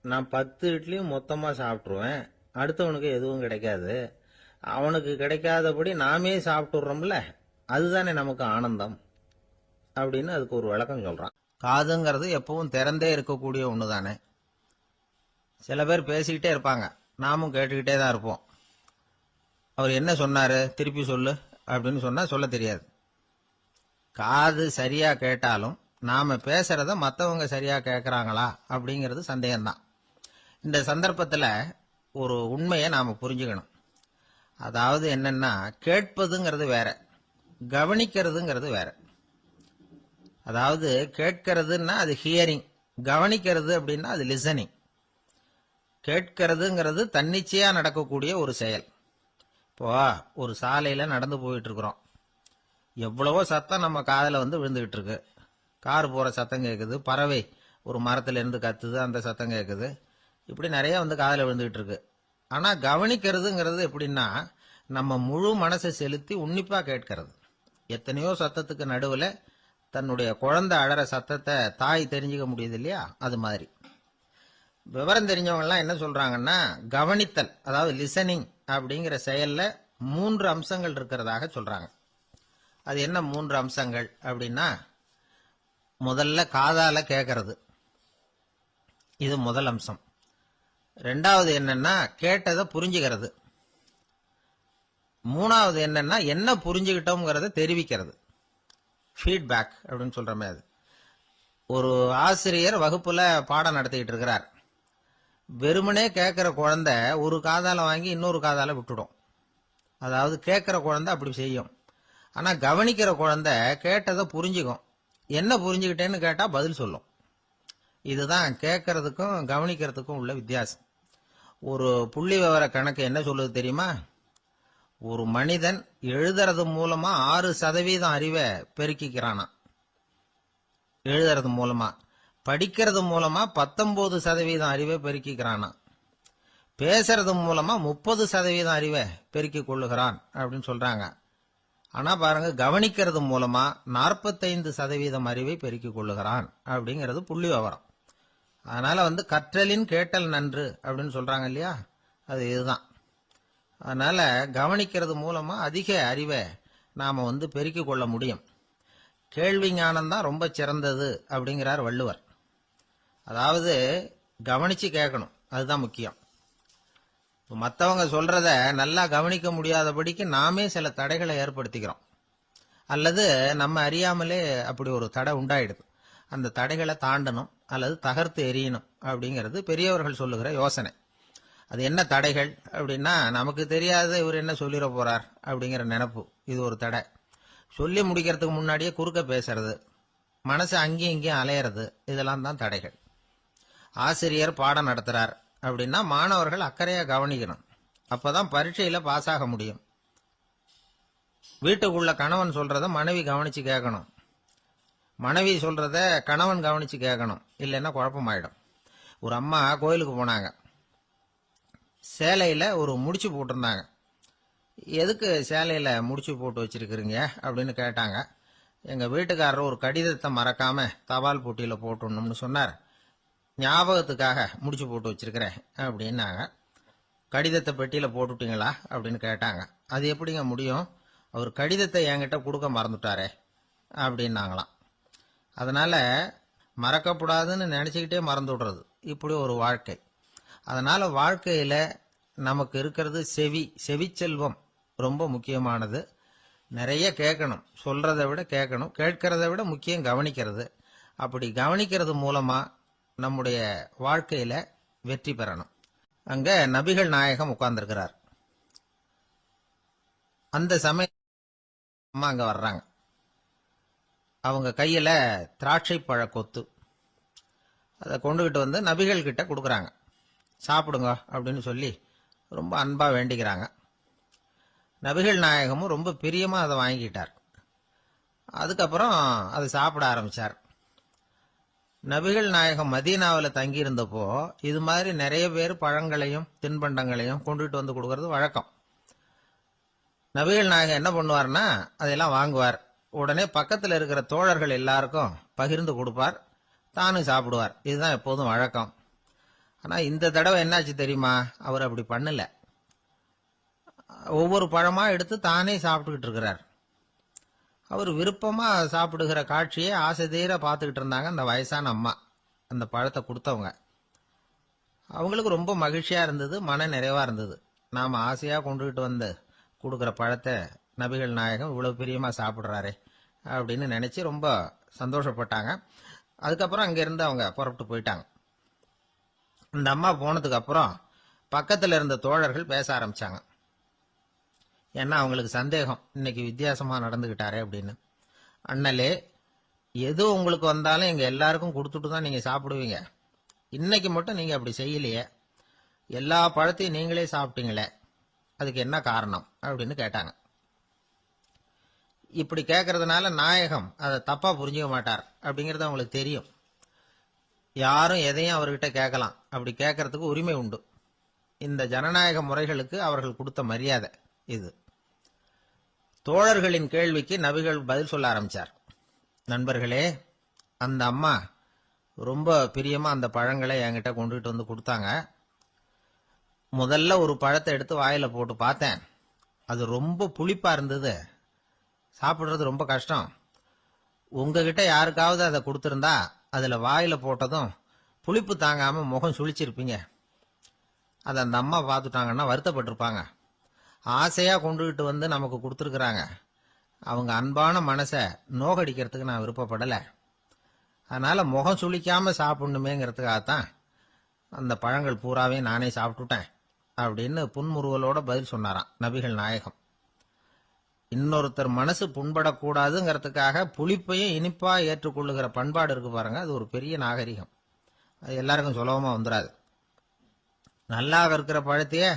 நான் 10 இட்லியும் மொத்தமா சாப்பிட்டுருவேன், அடுத்தவனுக்கு எதுவும் கிடைக்காது, அவனுக்கு கிடைக்காதபடி நாமே சாப்பிட்டுறோம்ல, அதுதானே நமக்கு ஆனந்தம் அப்படின்னு அதுக்கு ஒரு விளக்கம் சொல்றான். காதுங்கிறது எப்பவும் திறந்தே இருக்கக்கூடிய ஒண்ணுதானே. சில பேர் பேசிக்கிட்டே இருப்பாங்க, நாமும் கேட்டுக்கிட்டே தான் இருப்போம். அவர் என்ன சொன்னாரு திருப்பி சொல்லு அப்படின்னு சொன்னா சொல்ல தெரியாது. காது சரியா கேட்டாலும் நாம பேசுறத மற்றவங்க சரியா கேட்கறாங்களா அப்படிங்கிறது சந்தேகம்தான். இந்த சந்தர்ப்பத்தில் ஒரு உண்மையை நாம புரிஞ்சுக்கணும். அதாவது என்னன்னா, கேட்பதுங்கிறது வேற, கவனிக்கிறதுங்கிறது வேற. அதாவது கேட்கறதுன்னா அது ஹியரிங், கவனிக்கிறது அப்படின்னா அது லிசனிங். கேட்கறதுங்கிறது தன்னிச்சையா நடக்கக்கூடிய ஒரு செயல். இப்போ ஒரு சாலையில நடந்து போயிட்டு இருக்கிறோம், எவ்வளவோ சத்தம் நம்ம காதுல விழுந்துகிட்டு இருக்கு. கார் போற சத்தம் கேட்குது, பறவை ஒரு மரத்துல இருந்து கத்துது, அந்த சத்தம் கேட்குது. இப்படி நிறைய காதுல விழுந்துகிட்டு இருக்கு. ஆனா கவனிக்கிறதுங்கிறது எப்படின்னா, நம்ம முழு மனசை செலுத்தி உன்னிப்பா கேட்கறது. எத்தனையோ சத்தத்துக்கு நடுவுல தன்னுடைய குழந்தை அழற சத்தத்தை தாய் தெரிஞ்சுக்க முடியுது இல்லையா, அது மாதிரி. விவரம் தெரிஞ்சவங்க எல்லாம் என்ன சொல்றாங்கன்னா, கவனித்தல் அதாவது லிசனிங் அப்படிங்கிற செயல்ல 3 அம்சங்கள் இருக்கிறதாக சொல்றாங்க. அது என்ன 3 அம்சங்கள் அப்படின்னா, முதல்ல காதால கேட்கறது, இது முதல் அம்சம். ரெண்டாவது என்னன்னா கேட்டதை புரிஞ்சுக்கிறது. மூணாவது என்னன்னா என்ன புரிஞ்சுக்கிட்டோம்ங்கிறத தெரிவிக்கிறது, ஃபீட்பேக் அப்படின்னு சொல்றமே அது. ஒரு ஆசிரியர் வகுப்புல பாடம் நடத்திக்கிட்டு இருக்கிறார். வெறுமனே கேட்கிற குழந்தை ஒரு காதால வாங்கி இன்னொரு காதால விட்டுடும். அதாவது கேட்கிற குழந்தை அப்படி செய்யும். ஆனா கவனிக்கிற குழந்தை கேட்டதை புரிஞ்சுக்கும். என்ன புரிஞ்சுக்கிட்டேன்னு கேட்டா பதில் சொல்லும். இதுதான் கேட்கறதுக்கும் கவனிக்கிறதுக்கும் உள்ள வித்தியாசம். ஒரு புள்ளி விவர கணக்கு என்ன சொல்லுது தெரியுமா? ஒரு மனிதன் எழுதுறது மூலமா 6% அறிவை பெருக்கிக்கிறானா, எழுதுறது மூலமா. படிக்கிறது மூலமா 19% அறிவை பெருக்கிக்கிறானா. பேசுறது மூலமா 30% அறிவை பெருக்கிக் கொள்ளுகிறான் அப்படின்னு சொல்றாங்க. ஆனா பாருங்க, கவனிக்கிறது மூலமா 45% அறிவை பெருக்கிக் கொள்ளுகிறான் அப்படிங்கிறது புள்ளி விவரம். அதனால கற்றலின் கேட்டல் நன்று அப்படின்னு சொல்றாங்க இல்லையா, அது இதுதான். அதனால கவனிக்கிறது மூலமா அதிக அறிவை நாம பெருக்கிக் கொள்ள முடியும். கேள்வி ஞானம் தான் ரொம்ப சிறந்தது அப்படிங்கிறார் வள்ளுவர். அதாவது கவனிச்சு கேட்கணும், அதுதான் முக்கியம். மற்றவங்க சொல்றத நல்லா கவனிக்க முடியாதபடிக்கு நாமே சில தடைகளை ஏற்படுத்திக்கிறோம், அல்லது நம்ம அறியாமலே அப்படி ஒரு தடை உண்டாயிடுது. அந்த தடைகளை தாண்டணும் அல்லது தகர்த்து எறியணும் அப்படிங்கிறது பெரியவர்கள் சொல்லுகிற யோசனை. அது என்ன தடைகள் அப்படின்னா, நமக்கு தெரியாத இவர் என்ன சொல்லிட போறார் அப்படிங்கிற நினைப்பு, இது ஒரு தடை. சொல்லி முடிக்கிறதுக்கு முன்னாடியே குறுக்க பேசுறது, மனசு அங்கேயும் இங்கேயும் அலையிறது, இதெல்லாம் தான் தடைகள். ஆசிரியர் பாடம் நடத்துறார் அப்படின்னா மாணவர்கள் அக்கறையா கவனிக்கணும், அப்பதான் பரீட்சையில பாஸ் ஆக முடியும். வீட்டுக்குள்ள கணவன் சொல்றத மனைவி கவனிச்சு கேட்கணும், மனைவி சொல்றத கணவன் கவனிச்சு கேட்கணும், இல்லைன்னா குழப்பமாயிடும். ஒரு அம்மா கோயிலுக்கு போனாங்க, சேலையில ஒரு முடிச்சு போட்டிருந்தாங்க. எதுக்கு சேலையில முடிச்சு போட்டு வச்சிருக்கிறீங்க அப்படின்னு கேட்டாங்க. எங்க வீட்டுக்காரர் ஒரு கடிதத்தை மறக்காம தபால் போட்டியில போட்டுடணும்னு சொன்னார், ஞாபகத்துக்காக முடிச்சு போட்டு வச்சிருக்கிறேன் அப்படின்னாங்க. கடிதத்தை பெட்டியில போட்டுட்டீங்களா அப்படின்னு கேட்டாங்க. அது எப்படிங்க முடியும், அவர் கடிதத்தை என்கிட்ட கொடுக்க மறந்துட்டாரே அப்படின்னாங்களாம். அதனால மறக்கப்படாதுன்னு நினைச்சுக்கிட்டே மறந்து விடுறது, இப்படி ஒரு வாழ்க்கை. அதனால வாழ்க்கையில நமக்கு இருக்கிறது செவிச்செல்வம் ரொம்ப முக்கியமானது. நிறைய கேட்கணும், சொல்றதை விட கேட்கணும், கேட்கறதை விட முக்கியம் கவனிக்கிறது. அப்படி கவனிக்கிறது மூலமா நம்முடைய வாழ்க்கையில வெற்றி பெறணும். அங்க நபிகள் நாயகம் உட்கார்ந்திருக்கிறார். அந்த சமயம் அம்மா அங்க வர்றாங்க. அவங்க கையில திராட்சை பழ கொத்து, அதை கொண்டுகிட்டு நபிகள் கிட்ட கொடுக்கறாங்க. சாப்பிடுங்க அப்படின்னு சொல்லி ரொம்ப அன்பா வேண்டிக்கிறாங்க. நபிகள் நாயகமும் ரொம்ப பிரியமா அதை வாங்கிட்டார். அதுக்கப்புறம் அதை சாப்பிட ஆரம்பிச்சார். நபிகள் நாயகம் மதீனாவில் தங்கி இருந்தப்போ இது மாதிரி நிறைய பேர் பழங்களையும் தின்பண்டங்களையும் கொண்டுகிட்டு கொடுக்கறது வழக்கம். நபிகள் நாயகம் என்ன பண்ணுவார்னா, அதெல்லாம் வாங்குவார். உடனே பக்கத்தில் இருக்கிற தோழர்கள் எல்லாருக்கும் பகிர்ந்து கொடுப்பார், தானும் சாப்பிடுவார். இதுதான் எப்போதும் வழக்கம். ஆனா இந்த தடவை என்னாச்சு தெரியுமா, அவர் அப்படி பண்ணல. ஒவ்வொரு பழமா எடுத்து தானே சாப்பிட்டுக்கிட்டு இருக்கிறார். அவர் விருப்பமா சாப்பிடுகிற காட்சியை ஆசை தீர பார்த்துக்கிட்டு இருந்தாங்க அந்த வயசான அம்மா, அந்த பழத்தை கொடுத்தவங்க. அவங்களுக்கு ரொம்ப மகிழ்ச்சியா இருந்தது, மன நிறைவா இருந்தது. நாம ஆசையா கொண்டுகிட்டு கொடுக்கிற பழத்தை நபிகள் நாயகம் இவ்வளவு பிரியமா சாப்பிடுறாரே அப்படின்னு நினைச்சு ரொம்ப சந்தோஷப்பட்டாங்க. அதுக்கப்புறம் அங்கிருந்து அவங்க புறப்பட்டு போயிட்டாங்க. இந்த அம்மா போனதுக்கு அப்புறம் பக்கத்துல இருந்த தோழர்கள் பேச ஆரம்பிச்சாங்க. ஏன்னா அவங்களுக்கு சந்தேகம், இன்னைக்கு வித்தியாசமா நடந்துகிட்டாரே அப்படின்னு. அண்ணலே, எது உங்களுக்கு வந்தாலும் எங்க எல்லாருக்கும் கொடுத்துட்டு தான் நீங்க சாப்பிடுவீங்க. இன்னைக்கு மட்டும் நீங்க அப்படி செய்யலையே, எல்லா பழத்தையும் நீங்களே சாப்பிட்டீங்களே, அதுக்கு என்ன காரணம் அப்படின்னு கேட்டாங்க. இப்படி கேட்கறதுனால நாயகம் அதை தப்பா புரிஞ்சுக்க மாட்டார் அப்படிங்கறது அவங்களுக்கு தெரியும். யாரும் எதையும் அவர்கிட்ட கேட்கலாம், அப்படி கேட்கறதுக்கு உரிமை உண்டு. இந்த ஜனநாயக முறைகளுக்கு அவர்கள் கொடுத்த மரியாதை இது. தோழர்களின் கேள்விக்கு நபிகள் பதில் சொல்ல ஆரம்பிச்சார். நண்பர்களே, அந்த அம்மா ரொம்ப பிரியமா அந்த பழங்களை என்கிட்ட கொண்டுகிட்டு வந்து கொடுத்தாங்க. முதல்ல ஒரு பழத்தை எடுத்து வாயில போட்டு பார்த்தேன். அது ரொம்ப புளிப்பா இருந்தது, சாப்பிடுறது ரொம்ப கஷ்டம். உங்ககிட்ட யாருக்காவது அதை கொடுத்திருந்தா அதுல வாயில போட்டதும் புளிப்பு தாங்காம முகம் சுழிச்சிருப்பீங்க. அதை அந்த அம்மா பார்த்துட்டாங்கன்னா வருத்தப்பட்டிருப்பாங்க. ஆசையா கொண்டுகிட்டு வந்து நமக்கு கொடுத்துருக்குறாங்க. அவங்க அன்பான மனசை நோகடிக்கிறதுக்கு நான் விருப்பப்படலை. அதனால முகம் சுளிக்காம சாப்பிடணுமேங்கிறதுக்காகத்தான் அந்த பழங்கள் பூராவே நானே சாப்பிட்டுட்டேன் அப்படின்னு புன்முறுவலோட பதில் சொன்னாராம் நபிகள் நாயகம். இன்னொருத்தர் மனசு புண்படக்கூடாதுங்கிறதுக்காக புளிப்பையும் இனிப்பா ஏற்றுக்கொள்ளுகிற பண்பாடு இருக்கு பாருங்க, அது ஒரு பெரிய நாகரிகம். அது எல்லாருக்கும் சுலபமா வந்துடாது. நல்லா இருக்கிற பழத்தையே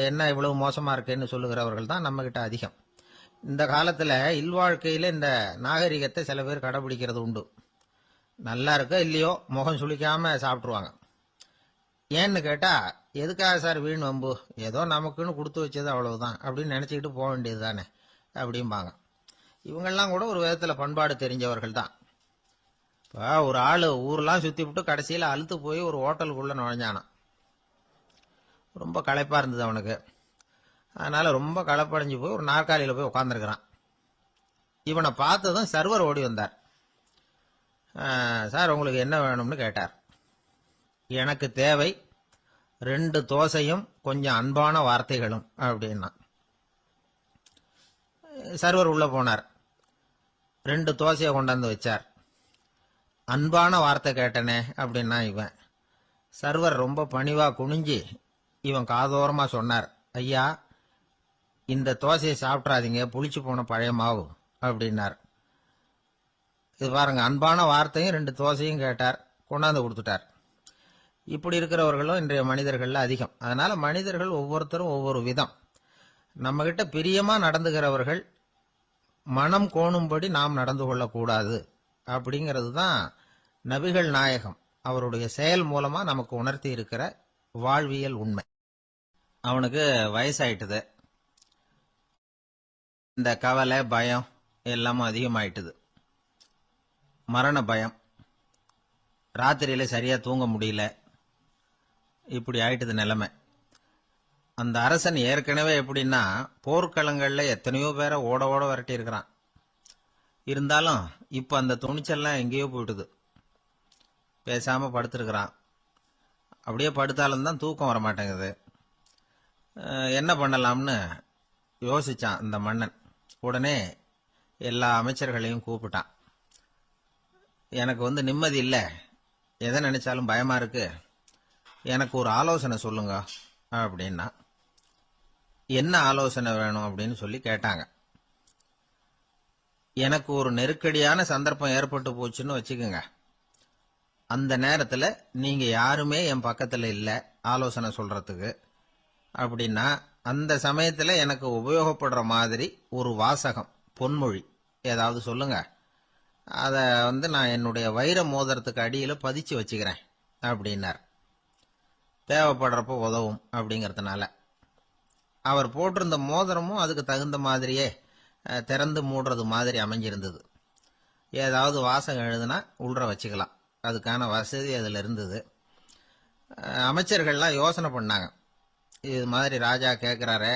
என்ன இவ்வளவு மோசமா இருக்கேன்னு சொல்லுகிறவர்கள் தான் நம்ம கிட்ட அதிகம். இந்த காலத்துல இல்வாழ்க்கையில இந்த நாகரிகத்தை சில பேர் கடைபிடிக்கிறது உண்டு. நல்லா இருக்க இல்லையோ முகம் சுளிக்காம சாப்பிட்டுருவாங்க. ஏன்னு கேட்டா, எதுக்காக சார் வீண் வம்பு, ஏதோ நமக்குன்னு கொடுத்து வச்சது அவ்வளவுதான் அப்படின்னு நினைச்சுக்கிட்டு போக வேண்டியது தானே அப்படிம்பாங்க. இவங்கெல்லாம் கூட ஒரு விதத்துல பண்பாடு தெரிஞ்சவர்கள் தான். இப்போ ஒரு ஆளு ஊரெல்லாம் சுத்தி விட்டு கடைசியில அழுத்து போய் ஒரு ஹோட்டலுக்குள்ள நுழைஞ்சானான். ரொம்ப களைப்பா இருந்தது அவனுக்கு. அதனால ரொம்ப களைப்படைஞ்சு போய் ஒரு நாற்காலியில போய் உட்காந்துருக்கிறான். இவனை பார்த்ததும் சர்வர் ஓடி வந்தார். சார், உங்களுக்கு என்ன வேணும்னு கேட்டார். எனக்கு தேவை 2 தோசையும் கொஞ்சம் அன்பான வார்த்தைகளும் அப்படின்னா. சர்வர் உள்ள போனார், 2 தோசையை கொண்டாந்து வச்சார். அன்பான வார்த்தை கேட்டனே அப்படின்னா இவன். சர்வர் ரொம்ப பணிவா குனிஞ்சி இவன் காதோரமா சொன்னார், ஐயா, இந்த தோசையை சாப்பிட்றாதீங்க, புளிச்சு போன பழைய மாவு அப்படின்னார். இது பாருங்க, அன்பான வார்த்தையும் 2 தோசையும் கேட்டார், கொண்டாந்து கொடுத்துட்டார். இப்படி இருக்கிறவர்களும் இன்றைய மனிதர்கள்ல அதிகம். அதனால மனிதர்கள் ஒவ்வொருத்தரும் ஒவ்வொரு விதம். நம்ம கிட்ட பிரியமா நடந்துகிறவர்கள் மனம் கோணும்படி நாம் நடந்து கொள்ளக்கூடாது அப்படிங்கிறது தான் நபிகள் நாயகம் அவருடைய செயல் மூலமா நமக்கு உணர்த்தி இருக்கிற வாழ்வியல் உண்மை. அவனுக்கு வயசாயிட்டுது, இந்த கவலை பயம் எல்லாமும் அதிகமாயிட்டுது. மரண பயம், ராத்திரியில சரியா தூங்க முடியல, இப்படி ஆயிட்டுது நிலைமை. அந்த அரசன் ஏற்கனவே எப்படின்னா போர்க்களங்கள்ல எத்தனையோ பேரை ஓட ஓட விரட்டி இருக்கிறான். இருந்தாலும் இப்ப அந்த துணிச்சல்லாம் எங்கேயோ போயிட்டுது. பேசாம படுத்திருக்கிறான். அப்படியே படுத்தாலும் தான் தூக்கம் வர மாட்டேங்குது. என்ன பண்ணலாம்னு யோசிச்சான் இந்த மன்னன். உடனே எல்லா அமைச்சர்களையும் கூப்பிட்டான். எனக்கு நிம்மதி இல்லை, எதை நினைச்சாலும் பயமா இருக்கு, எனக்கு ஒரு ஆலோசனை சொல்லுங்க அப்படின்னா. என்ன ஆலோசனை வேணும் அப்படின்னு சொல்லி கேட்டாங்க. எனக்கு ஒரு நெருக்கடியான சந்தர்ப்பம் ஏற்பட்டு போச்சுன்னு வச்சுக்கோங்க. அந்த நேரத்தில் நீங்க யாருமே என் பக்கத்தில் இல்லை ஆலோசனை சொல்றதுக்கு அப்படின்னா, அந்த சமயத்தில் எனக்கு உபயோகப்படுற மாதிரி ஒரு வாசகம், பொன்மொழி ஏதாவது சொல்லுங்க. அதை நான் என்னுடைய வைர மோதிரத்துக்கு அடியில் பதிச்சு வச்சுக்கிறேன் அப்படின்னார். தேவைப்படுறப்போ உதவும் அப்படிங்கிறதுனால. அவர் போட்டிருந்த மோதிரமும் அதுக்கு தகுந்த மாதிரியே திறந்து மூடுறது மாதிரி அமைஞ்சிருந்தது. ஏதாவது வாசகம் எழுதுனா உள்ற வச்சுக்கலாம், அதுக்கான வசதி அதில் இருந்தது. அமைச்சர்கள்லாம் யோசனை பண்ணாங்க, இது மாதிரி ராஜா கேட்குறாரு,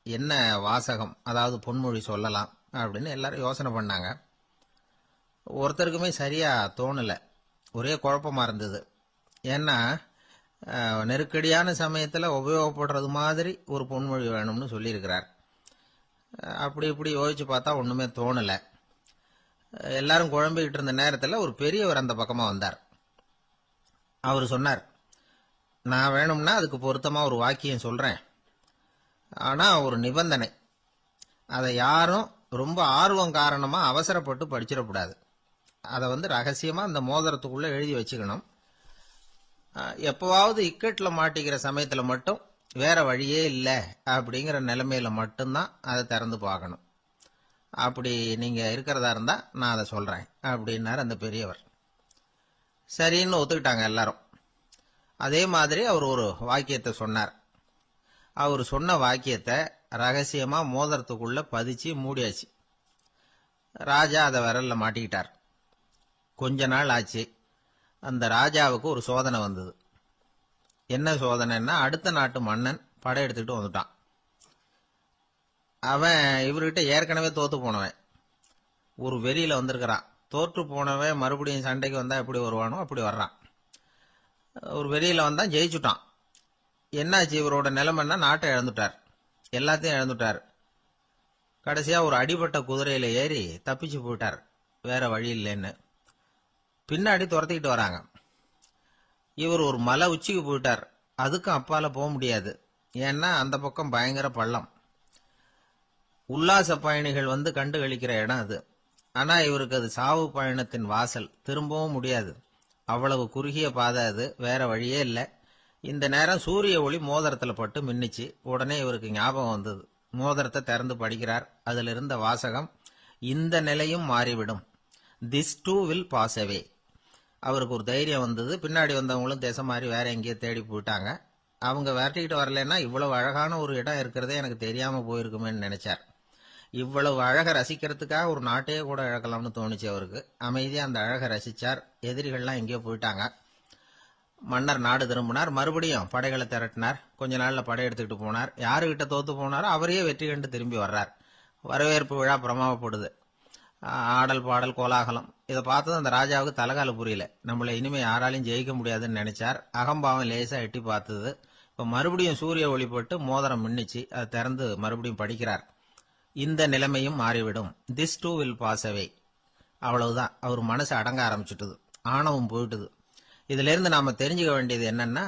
என்ன வாசகம், அதாவது பொன்மொழி சொல்லலாம் அப்படின்னு எல்லாரும் யோசனை பண்ணாங்க. ஒருத்தருக்குமே சரியா தோணலை, ஒரே குழப்பமா இருந்தது. ஏன்னா நெருக்கடியான சமயத்தில் உபயோகப்படுறது மாதிரி ஒரு பொன்மொழி வேணும்னு சொல்லியிருக்கிறார். அப்படி இப்படி யோசிச்சு பார்த்தா ஒன்றுமே தோணலை. எல்லாரும் குழம்பிக்கிட்டு இருந்த நேரத்தில் ஒரு பெரியவர் அந்த பக்கமாக வந்தார். அவர் சொன்னார், நான் வேணும்னா அதுக்கு பொருத்தமாக ஒரு வாக்கியம் சொல்கிறேன், ஆனா ஒரு நிபந்தனை, அதை யாரும் ரொம்ப ஆர்வம் காரணமா அவசரப்பட்டு படிச்சிடக்கூடாது. அதை ரகசியமா அந்த மோதிரத்துக்குள்ள எழுதி வச்சுக்கணும். எப்பவாவது இக்கட்ல மாட்டிக்கிற சமயத்துல மட்டும் வேற வழியே இல்லை அப்படிங்கிற நிலைமையில மட்டும்தான் அதை திறந்து பார்க்கணும். அப்படி நீங்க இருக்கிறதா இருந்தா நான் அதை சொல்றேன் அப்படின்னாரு அந்த பெரியவர். சரின்னு ஒத்துக்கிட்டாங்க எல்லாரும். அதே மாதிரி அவர் ஒரு வாக்கியத்தை சொன்னார். அவர் சொன்ன வாக்கியத்தை ரகசியமா மோதிரத்துக்குள்ள பதிச்சு மூடியாச்சு. ராஜா அதை விரல்ல மாட்டிக்கிட்டார். கொஞ்ச நாள் ஆச்சு. அந்த ராஜாவுக்கு ஒரு சோதனை வந்தது. என்ன சோதனைன்னா, அடுத்த நாட்டு மன்னன் படையெடுத்துக்கிட்டு வந்துட்டான். அவன் இவர்கிட்ட ஏற்கனவே தோத்து போனவன். ஒரு வெறியில வந்திருக்கிறான். தோற்று போனவன் மறுபடியும் சண்டைக்கு வந்தா எப்படி வருவானோ அப்படி வர்றான். ஒரு வெறியில வந்தான், ஜெயிச்சுட்டான். என்னாச்சு இவரோட நிலைமைன்னா, நாட்டை இழந்துட்டார், எல்லாத்தையும் இழந்துட்டார். கடைசியா ஒரு அடிபட்ட குதிரையில ஏறி தப்பிச்சு போயிட்டார், வேற வழி இல்லைன்னு. பின்னாடி துரத்திக்கிட்டு வராங்க. இவர் ஒரு மலை உச்சிக்கு போயிட்டார். அதுக்கும் அப்பால போக முடியாது. ஏன்னா அந்த பக்கம் பயங்கர பள்ளம். உல்லாச பயணிகள் கண்டு கழிக்கிற இடம் அது. ஆனா இவருக்கு அது சாவு பயணத்தின் வாசல், திரும்பவும் முடியாது. அவ்வளவு குறுகிய பாதை அது, வேற வழியே இல்லை. இந்த நேரம் சூரிய ஒளி மோதிரத்துல பட்டு மின்னிச்சு. உடனே இவருக்கு ஞாபகம் வந்தது. மோதிரத்தை திறந்து படிக்கிறார். அதுல இருந்த வாசகம், இந்த நிலையும் மாறிவிடும், this too will pass away. அவருக்கு ஒரு தைரியம் வந்தது. பின்னாடி வந்தவங்களும் திசை மாறி வேற எங்கேயோ தேடி போயிட்டாங்க. அவங்க விரட்டிக்கிட்டு வரலன்னா இவ்வளவு அழகான ஒரு இடம் இருக்கிறதே எனக்கு தெரியாம போயிருக்குமேன்னு நினைச்சார். இவ்வளவு அழகை ரசிக்கிறதுக்காக ஒரு நாட்டையே கூட இழக்கலாம்னு தோணுச்சு அவருக்கு. அமைதியா அந்த அழகை ரசிச்சார். எதிரிகள்லாம் எங்கேயோ போயிட்டாங்க. மன்னர் நாடு திரும்பினார். மறுபடியும் படைகளை திரட்டினார். கொஞ்ச நாள்ல படை எடுத்துக்கிட்டு போனார். யாருகிட்ட தோத்து போனாரோ அவரையே வெற்றி கண்டு திரும்பி வர்றார். வரவேற்பு விழா பிரமாவப்படுது. ஆடல் பாடல் கோலாகலம். இதை பார்த்தது அந்த ராஜாவுக்கு தலைகால புரியல. நம்மளை இனிமே யாராலையும் ஜெயிக்க முடியாதுன்னு நினைச்சார். அகம்பாவம் லேசா எட்டி பார்த்தது. இப்ப மறுபடியும் சூரிய ஒளிப்பட்டு மோதிரம் மின்னிச்சு. அதை திறந்து மறுபடியும் படிக்கிறார். இந்த நிலைமையும் மாறிவிடும், this too will pass away. அவ்வளவுதான். அவர் மனசு அடங்க ஆரம்பிச்சுட்டுது. ஆணவம் போயிட்டுது. இதுல இருந்து நாம தெரிஞ்சுக்க வேண்டியது என்னன்னா,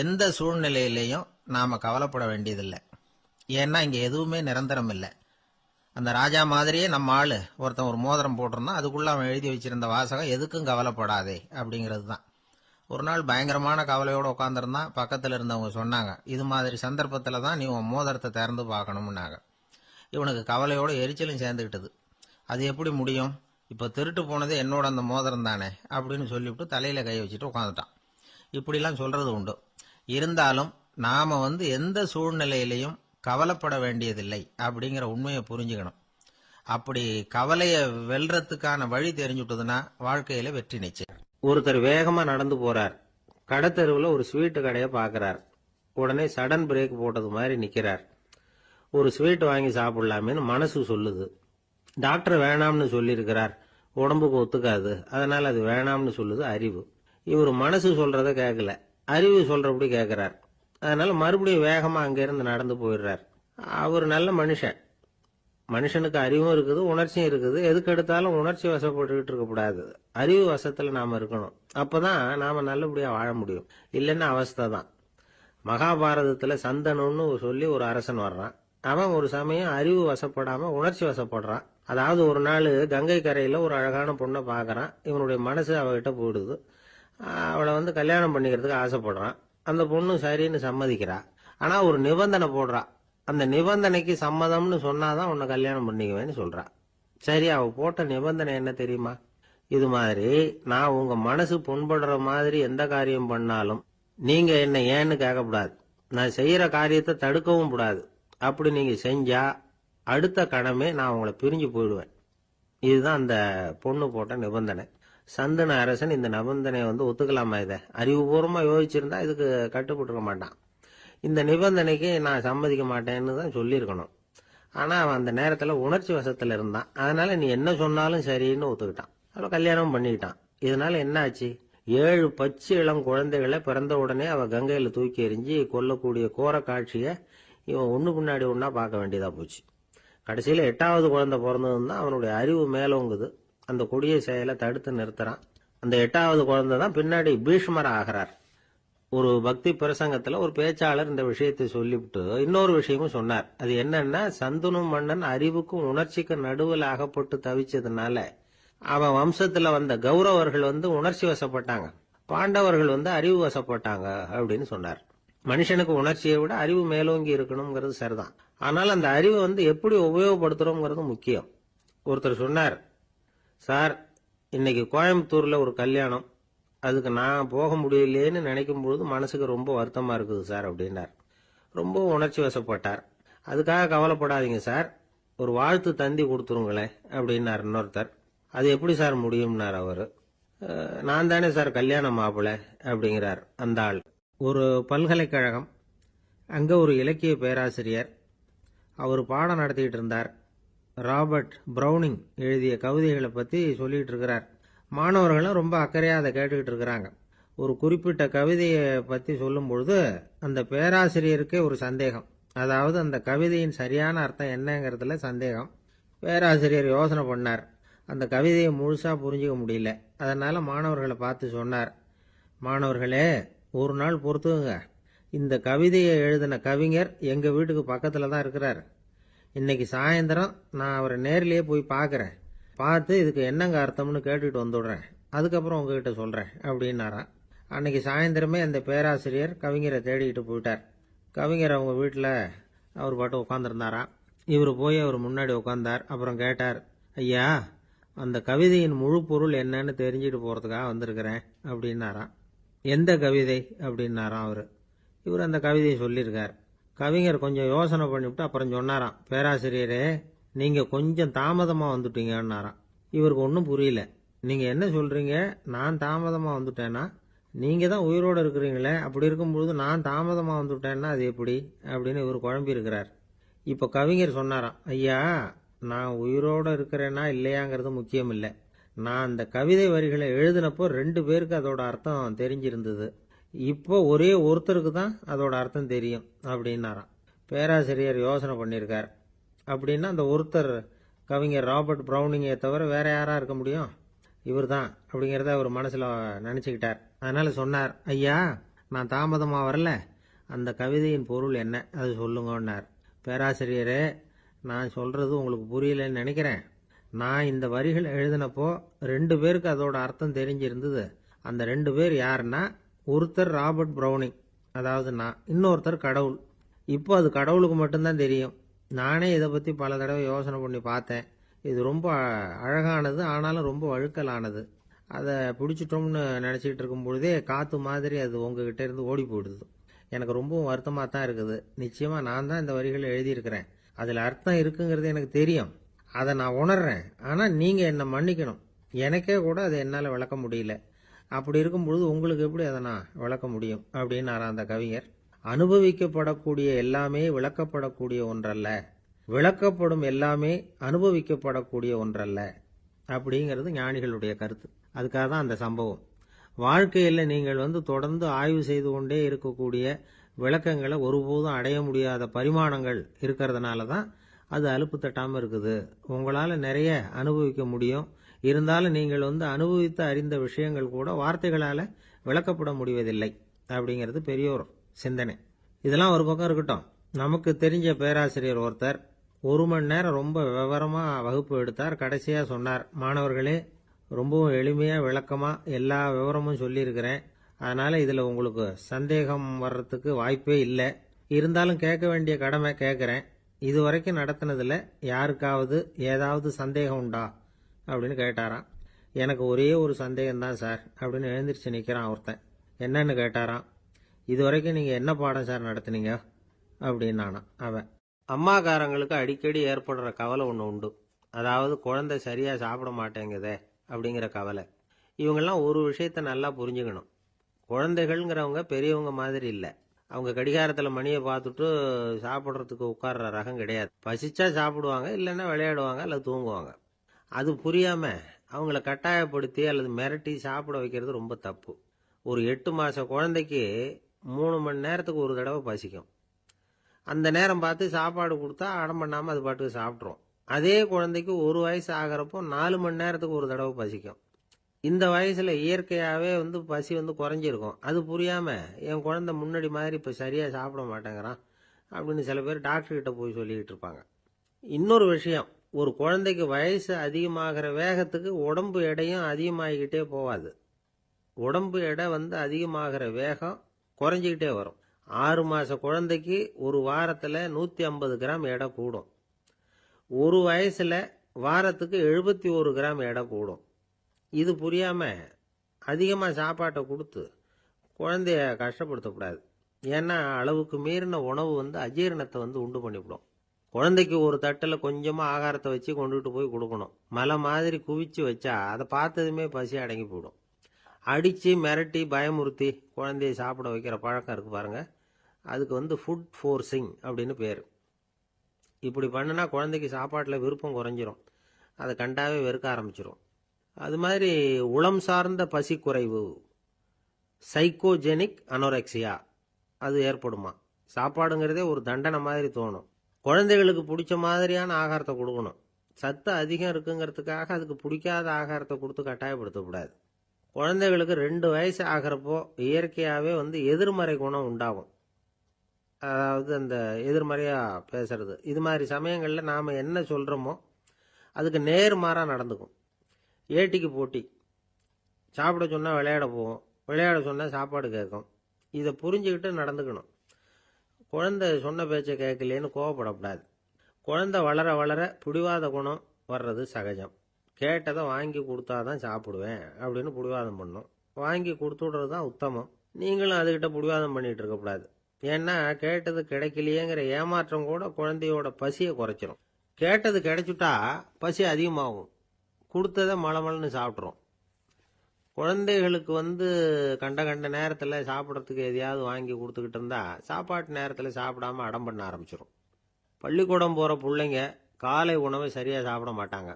எந்த சூழ்நிலையிலையும் நாம கவலைப்பட வேண்டியதில்லை. ஏன்னா இங்க எதுவுமே நிரந்தரம் இல்லை. அந்த ராஜா மாதிரியே நம்ம ஆளு ஒருத்தன் ஒரு மோதிரம் போட்டிருந்தான். அதுக்குள்ள அவன் எழுதி வச்சிருந்த வாசகம், எதுக்கும் கவலைப்படாதே அப்படிங்கிறது தான். ஒரு நாள் பயங்கரமான கவலையோட உட்காந்துருந்தான். பக்கத்துல இருந்தவங்க சொன்னாங்க, இது மாதிரி சந்தர்ப்பத்துல தான் நீ உன் மோதிரத்தை திறந்து பார்க்கணும்னாங்க. இவனுக்கு கவலையோட எரிச்சலும் சேர்ந்துகிட்டது. அது எப்படி முடியும், இப்ப திருட்டு போனது என்னோட அந்த மோதிரம் தானே அப்படின்னு சொல்லிவிட்டு தலையில கை வச்சுட்டு உட்காந்துட்டான். இப்படிலாம் சொல்றது உண்டு. இருந்தாலும் நாம எந்த சூழ்நிலையிலையும் கவலைப்பட வேண்டியதில்லை அப்படிங்கிற உண்மையை புரிஞ்சுக்கணும். அப்படி கவலைய வெல்றதுக்கான வழி தெரிஞ்சுட்டதுன்னா வாழ்க்கையில வெற்றி நிச்சயம். ஒருத்தர் வேகமா நடந்து போறார். கடத்தெருவுல ஒரு ஸ்வீட்டு கடையை பாக்குறார். உடனே சடன் பிரேக் போட்டது மாதிரி நிக்கிறார். ஒரு ஸ்வீட் வாங்கி சாப்பிடலாமேன்னு மனசு சொல்லுது. டாக்டர் வேணாம்னு சொல்லியிருக்கிறார், உடம்புக்கு ஒத்துக்காது, அதனால அது வேணாம்னு சொல்லுது அறிவு. இவர் மனசு சொல்றத கேட்கல, அறிவு சொல்றபடி கேட்கிறார். அதனால மறுபடியும் வேகமா அங்கிருந்து நடந்து போயிடுறார். அவர் நல்ல மனுஷன். மனுஷனுக்கு அறிவும் இருக்குது, உணர்ச்சியும் இருக்குது. எதுக்கு எடுத்தாலும் உணர்ச்சி வசப்பட்டுக்கிட்டு இருக்கக்கூடாது. அறிவு வசத்துல நாம இருக்கணும். அப்பதான் நாம நல்லபடியா வாழ முடியும். இல்லைன்னா அவஸ்தை தான். மகாபாரதத்துல சந்தனுன்னு சொல்லி ஒரு அரசன் வர்றான். அவன் ஒரு சமயம் அறிவு வசப்படாம உணர்ச்சி வசப்படுறான். அதாவது ஒரு நாள் கங்கை கரையில ஒரு அழகான பொண்ணை பாக்குறான். இவனுடைய மனசு அவகிட்ட போயிடுது. அவளை கல்யாணம் பண்ணிக்கிறதுக்கு ஆசைப்படுறான். அந்த பொண்ணு சரின்னு சம்மதிக்கிறா. ஆனா ஒரு நிபந்தனை போடுறா. அந்த நிபந்தனைக்கு சம்மதம்னு சொன்னாதான் உன்னை கல்யாணம் பண்ணிக்குவேன்னு சொல்றா. சரி, அவ போட்ட நிபந்தனை என்ன தெரியுமா? இது மாதிரி, நான் உங்க மனசு புண்படுற மாதிரி எந்த காரியம் பண்ணாலும் நீங்க என்ன ஏன்னு கேட்கக்கூடாது. நான் செய்யற காரியத்தை தடுக்கவும் கூடாது. அப்படி நீங்க செஞ்சா அடுத்த கணமே நான் உங்களை பிரிஞ்சு போயிடுவேன். இதுதான் அந்த பொண்ணு போட்ட நிபந்தனை. சந்தன அரசன் இந்த நிபந்தனையை ஒத்துக்கலாமா? இதை அறிவுபூர்வமா யோசிச்சிருந்தா இதுக்கு கட்டுப்பட்டு இருக்க மாட்டான். இந்த நிபந்தனைக்கு நான் சம்மதிக்க மாட்டேன்னு தான் சொல்லியிருக்கணும். ஆனா அவன் அந்த நேரத்துல உணர்ச்சி வசத்துல இருந்தான். அதனால நீ என்ன சொன்னாலும் சரின்னு ஒத்துக்கிட்டான். அவளை கல்யாணம் பண்ணிக்கிட்டான். இதனால என்ன ஆச்சு? 7 பச்சை இளம் குழந்தைகளை பிறந்த உடனே அவ கங்கையில தூக்கி எறிஞ்சு கொல்லக்கூடிய கோர காட்சிய இவன் ஒண்ணு பின்னாடி ஒன்னா பார்க்க வேண்டியதா போச்சு. கடைசியில 8வது குழந்தை பிறந்ததுன்னு தான் அவனுடைய அறிவு மேலோங்குது. அந்த கொடிய செயலை தடுத்து நிறுத்துறான். அந்த 8வது குழந்தை தான் பின்னாடி பீஷ்மர் ஆகிறார். ஒரு பக்தி பிரசங்கத்துல ஒரு பேச்சாளர் இந்த விஷயத்தை சொல்லிவிட்டு இன்னொரு விஷயமும் சொன்னார். அது என்னன்னா, சந்தனு மன்னன் அறிவுக்கும் உணர்ச்சிக்கும் நடுவில் அகப்பட்டு தவிச்சதுனால அவன் வம்சத்துல வந்த கௌரவர்கள் உணர்ச்சி வசப்பட்டாங்க, பாண்டவர்கள் அறிவு வசப்பட்டாங்க அப்படின்னு சொன்னார். மனுஷனுக்கு உணர்ச்சியை விட அறிவு மேலோங்கி இருக்கணுங்கிறது சரிதான். ஆனால் அந்த அறிவை எப்படி உபயோகப்படுத்துறோம்ங்கிறது முக்கியம். ஒருத்தர் சொன்னார், சார் இன்னைக்கு கோயம்புத்தூர்ல ஒரு கல்யாணம், அதுக்கு நான் போக முடியலையேன்னு நினைக்கும் பொழுது மனசுக்கு ரொம்ப வருத்தமா இருக்குது சார் அப்படின்னார். ரொம்ப உணர்ச்சி வசப்பட்டார். அதுக்காக கவலைப்படாதீங்க சார், ஒரு வாழ்த்து தந்தி கொடுத்துருங்களேன் அப்படின்னார் இன்னொருத்தர். அது எப்படி சார் முடியும்னார் அவரு. நான் தானே சார் கல்யாண மாப்பிள்ளை அப்படிங்கிறார் அந்த ஆள். ஒரு பல்கலைக்கழகம், அங்க ஒரு இலக்கிய பேராசிரியர், அவர் பாடம் நடத்திட்டு இருந்தார். ராபர்ட் பிரௌனிங் எழுதிய கவிதைகளை பத்தி சொல்லிட்டு இருக்கிறார். மாணவர்களும் ரொம்ப அக்கறையா அதை கேட்டுக்கிட்டு இருக்கிறாங்க. ஒரு குறிப்பிட்ட கவிதையை பத்தி சொல்லும் பொழுது அந்த பேராசிரியருக்கே ஒரு சந்தேகம். அதாவது அந்த கவிதையின் சரியான அர்த்தம் என்னங்கிறதுல சந்தேகம். பேராசிரியர் யோசனை பண்ணார். அந்த கவிதையை முழுசா புரிஞ்சுக்க முடியல. அதனால மாணவர்களை பார்த்து சொன்னார், மாணவர்களே ஒரு நாள் பொறுத்துங்க, இந்த கவிதையை எழுதின கவிஞர் எங்க வீட்டுக்கு பக்கத்துல தான் இருக்கிறார். இன்னைக்கு சாயந்தரம் நான் அவரை நேரிலேயே போய் பார்க்கறேன், பார்த்து இதுக்கு என்னங்க அர்த்தம்னு கேட்டுட்டு வந்துடுறேன், அதுக்கப்புறம் உங்ககிட்ட சொல்றேன் அப்படின்னாராம். அன்னைக்கு சாயந்தரமே அந்த பேராசிரியர் கவிஞரை தேடிக்கிட்டு போயிட்டார். கவிஞர் அவங்க வீட்டில் அவர் பாட்டு உட்காந்துருந்தாராம். இவர் போய் அவர் முன்னாடி உட்காந்தார். அப்புறம் கேட்டார், ஐயா அந்த கவிதையின் முழு பொருள் என்னன்னு தெரிஞ்சுட்டு போறதுக்காக வந்திருக்கிறேன் அப்படின்னாராம். எந்த கவிதை அப்படின்னாராம் அவரு. இவர் அந்த கவிதையை சொல்லியிருக்கார். கவிஞர் கொஞ்சம் யோசனை பண்ணிவிட்டு அப்புறம் சொன்னாராம், பேராசிரியரே நீங்க கொஞ்சம் தாமதமா வந்துட்டீங்கன்னாராம். இவருக்கு ஒன்றும் புரியல. நீங்க என்ன சொல்றீங்க, நான் தாமதமா வந்துட்டேன்னா? நீங்க தான் உயிரோடு இருக்கிறீங்களே, அப்படி இருக்கும்பொழுது நான் தாமதமா வந்துட்டேன்னா அது எப்படி அப்படின்னு இவர் குழம்பி இருக்கிறார். இப்ப கவிஞர் சொன்னாராம், ஐயா நான் உயிரோட இருக்கிறேன்னா இல்லையாங்கிறது முக்கியம் இல்லை, நான் அந்த கவிதை வரிகளை எழுதினப்போ 2 பேருக்கு அதோட அர்த்தம் தெரிஞ்சிருந்தது, இப்போ ஒரே ஒருத்தருக்கு தான் அதோட அர்த்தம் தெரியும் அப்படின்னாராம். பேராசிரியர் யோசனை பண்ணியிருக்கார். அப்படின்னா அந்த ஒருத்தர் கவிஞர் ராபர்ட் பிரௌனிங்கை தவிர வேற யாரா இருக்க முடியும்? இவர் தான் அப்படிங்கிறத அவர் மனசுல நினைச்சுக்கிட்டார். அதனால சொன்னார், ஐயா நான் தாமதமா வரல, அந்த கவிதையின் பொருள் என்ன அது சொல்லுங்கன்னார். பேராசிரியரே நான் சொல்றது உங்களுக்கு புரியலன்னு நினைக்கிறேன். நான் இந்த வரிகள் எழுதினப்போ 2 பேருக்கு அதோட அர்த்தம் தெரிஞ்சிருந்தது. அந்த 2 பேர் யாருன்னா, ஒருத்தர் ராபர்ட் பிரௌனிங், அதாவது நான், இன்னொருத்தர் கடவுள். இப்போ அது கடவுளுக்கு மட்டும்தான் தெரியும். நானே இதை பத்தி பல தடவை யோசனை பண்ணி பார்த்தேன். இது ரொம்ப அழகானது, ஆனாலும் ரொம்ப வழுக்கலானது. அதை பிடிச்சிட்டோம்னு நினைச்சிட்டு இருக்கும் பொழுதே காத்து மாதிரி அது உங்ககிட்ட இருந்து ஓடி போயிடுது. எனக்கு ரொம்பவும் வருத்தமா தான் இருக்குது. நிச்சயமா நான் தான் இந்த வரிகளை எழுதியிருக்கிறேன், அதுல அர்த்தம் இருக்குங்கிறது எனக்கு தெரியும், அதை நான் உணர்றேன். ஆனா நீங்க என்னை மன்னிக்கணும், எனக்கே கூட அதை என்னால விளக்க முடியல. அப்படி இருக்கும்பொழுது உங்களுக்கு எப்படி அதை நான் விளக்க முடியும் அப்படின்னாரா அந்த கவிஞர். அனுபவிக்கப்படக்கூடிய எல்லாமே விளக்கப்படக்கூடிய ஒன்றல்ல, விளக்கப்படும் எல்லாமே அனுபவிக்கப்படக்கூடிய ஒன்றல்ல அப்படிங்கிறது ஞானிகளுடைய கருத்து. அதுக்காக தான் அந்த சம்பவம். வாழ்க்கையில் நீங்கள் தொடர்ந்து ஆய்வு செய்து கொண்டே இருக்கக்கூடிய விளக்கங்களை ஒருபோதும் அடைய முடியாத பரிமாணங்கள் இருக்கிறதுனால தான் அது அலுப்பு தட்டாமல் இருக்குது. உங்களால் நிறைய அனுபவிக்க முடியும், இருந்தாலும் நீங்கள் அனுபவித்து அறிந்த விஷயங்கள் கூட வார்த்தைகளால் விளக்கப்பட முடிவதில்லை அப்படிங்கிறது பெரியோர் சிந்தனை. இதெல்லாம் ஒரு பக்கம் இருக்கட்டும். நமக்கு தெரிஞ்ச பேராசிரியர் ஒருத்தர் 1 மணி நேரம் ரொம்ப விவரமா வகுப்பு எடுத்தார். கடைசியா சொன்னார், மாணவர்களே ரொம்பவும் எளிமையா விளக்கமா எல்லா விவரமும் சொல்லியிருக்கிறேன், அதனால இதுல உங்களுக்கு சந்தேகம் வர்றதுக்கு வாய்ப்பே இல்லை. இருந்தாலும் கேட்க வேண்டிய கடமை கேட்கிறேன். இதுவரைக்கும் நடத்தினதுல யாருக்காவது ஏதாவது சந்தேகம் உண்டா அப்படின்னு கேட்டாராம். எனக்கு ஒரே ஒரு சந்தேகம் தான் சார் அப்படின்னு எழுந்திரிச்சு நிக்கிறான் ஒருத்தன். என்னன்னு கேட்டாராம். இதுவரைக்கும் நீங்க என்ன பாடம் சார் நடத்துனீங்க அப்படின்னானா அவன். அம்மாக்காரங்களுக்கு அடிக்கடி ஏற்படுற கவலை ஒன்று உண்டு. அதாவது குழந்தை சரியா சாப்பிட மாட்டேங்குதே அப்படிங்கிற கவலை. இவங்கெல்லாம் ஒரு விஷயத்த நல்லா புரிஞ்சுக்கணும். குழந்தைகள்ங்கிறவங்க பெரியவங்க மாதிரி இல்லை. அவங்க கடிகாரத்தில் மணியை பார்த்துட்டு சாப்பிட்றதுக்கு உட்கார்ற ரகம் கிடையாது. பசிச்சா சாப்பிடுவாங்க, இல்லைன்னா விளையாடுவாங்க அல்லது தூங்குவாங்க. அது புரியாம அவங்கள கட்டாயப்படுத்தி அல்லது மிரட்டி சாப்பிட வைக்கிறது ரொம்ப தப்பு. ஒரு 8 மாச குழந்தைக்கு 3 மணி நேரத்துக்கு ஒரு தடவை பசிக்கும். அந்த நேரம் பார்த்து சாப்பாடு கொடுத்தா அடம் பண்ணாமல் அது பாட்டுக்கு சாப்பிட்ரும். அதே குழந்தைக்கு 1 வயசு ஆகிறப்போ 4 மணி நேரத்துக்கு ஒரு தடவை பசிக்கும். இந்த வயசுல இயற்கையாவே பசி குறைஞ்சிருக்கும். அது புரியாம என் குழந்தை முன்னாடி மாதிரி இப்ப சரியா சாப்பிட மாட்டேங்கிறான் அப்படின்னு சில பேர் டாக்டர் கிட்ட போய் சொல்லிக்கிட்டு இருப்பாங்க. இன்னொரு விஷயம், ஒரு குழந்தைக்கு வயசு அதிகமாகிற வேகத்துக்கு உடம்பு எடையும் அதிகமாகிக்கிட்டே போவாது. உடம்பு எடை அதிகமாகிற வேகம் குறைஞ்சிக்கிட்டே வரும். 6 மாச குழந்தைக்கு ஒரு வாரத்துல 150 கிராம் எடை கூடும். ஒரு வயசுல வாரத்துக்கு 71 கிராம் எடை கூடும். இது புரியாம அதிகமா சாப்பாட்டை கொடுத்து குழந்தைய கஷ்டப்படுத்தக்கூடாது. ஏன்னா அளவுக்கு மீறின உணவு அஜீரணத்தை உண்டு பண்ணிவிடும். குழந்தைக்கு ஒரு தட்டில் கொஞ்சமா ஆகாரத்தை வச்சு கொண்டுகிட்டு போய் கொடுக்கணும். மலை மாதிரி குவிச்சு வச்சா அதை பார்த்ததுமே பசி அடங்கி போயிடும். அடிச்சு மிரட்டி பயமுறுத்தி குழந்தைய சாப்பிட வைக்கிற பழக்கம் இருக்கு பாருங்க, அதுக்கு ஃபுட் ஃபோர்ஸிங் அப்படின்னு பேர். இப்படி பண்ணுனா குழந்தைக்கு சாப்பாட்டில் விருப்பம் குறைஞ்சிரும், அதை கண்டாவே வெறுக்க ஆரம்பிச்சிடும். அது மாதிரி உளம் சார்ந்த பசி குறைவு, சைக்கோஜெனிக் அனோரெக்சியா, அது ஏற்படுமா. சாப்பாடுங்கிறதே ஒரு தண்டனை மாதிரி தோணும். குழந்தைகளுக்கு பிடிச்ச மாதிரியான ஆகாரத்தை கொடுக்கணும். சத்து அதிகம் இருக்குங்கிறதுக்காக அதுக்கு பிடிக்காத ஆகாரத்தை கொடுத்து கட்டாயப்படுத்தக்கூடாது. குழந்தைகளுக்கு 2 வயசு ஆகிறப்போ இயற்கையாகவே எதிர்மறை குணம் உண்டாகும். அதாவது அந்த எதிர்மறையா பேசுறது. இது மாதிரி சமயங்களில் நாம் என்ன சொல்கிறோமோ அதுக்கு நேர்மாறாக நடந்துக்கும். ஏட்டிக்கு போட்டி. சாப்பிட சொன்னால் விளையாட போவோம், விளையாட சொன்னால் சாப்பாடு கேட்கும். இதை புரிஞ்சுக்கிட்டு நடந்துக்கணும். குழந்தை சொன்ன பேச்சை கேட்கலேன்னு கோவப்படக்கூடாது. குழந்தை வளர வளர பிடிவாத குணம் வர்றது சகஜம். கேட்டதை வாங்கி கொடுத்தாதான் சாப்பிடுவேன் அப்படின்னு பிடிவாதம் பண்ணும். வாங்கி கொடுத்து விடுறது தான் உத்தமம். நீங்களும் அதுகிட்ட பிடிவாதம் பண்ணிட்டு இருக்கக்கூடாது. ஏன்னா கேட்டது கிடைக்கலையேங்கிற ஏமாற்றம் கூட குழந்தையோட பசியை குறைச்சிரும். கேட்டது கிடைச்சுட்டா பசி அதிகமாகும், கொடுத்ததை மலமலன்னு சாப்பிட்றோம். குழந்தைகளுக்கு கண்ட கண்ட நேரத்தில் சாப்பிட்றதுக்கு எதையாவது வாங்கி கொடுத்துக்கிட்டு இருந்தா சாப்பாட்டு நேரத்தில் சாப்பிடாம அடம் பண்ண ஆரம்பிச்சிடும். பள்ளிக்கூடம் போகிற பிள்ளைங்க காலை உணவை சரியாக சாப்பிட மாட்டாங்க.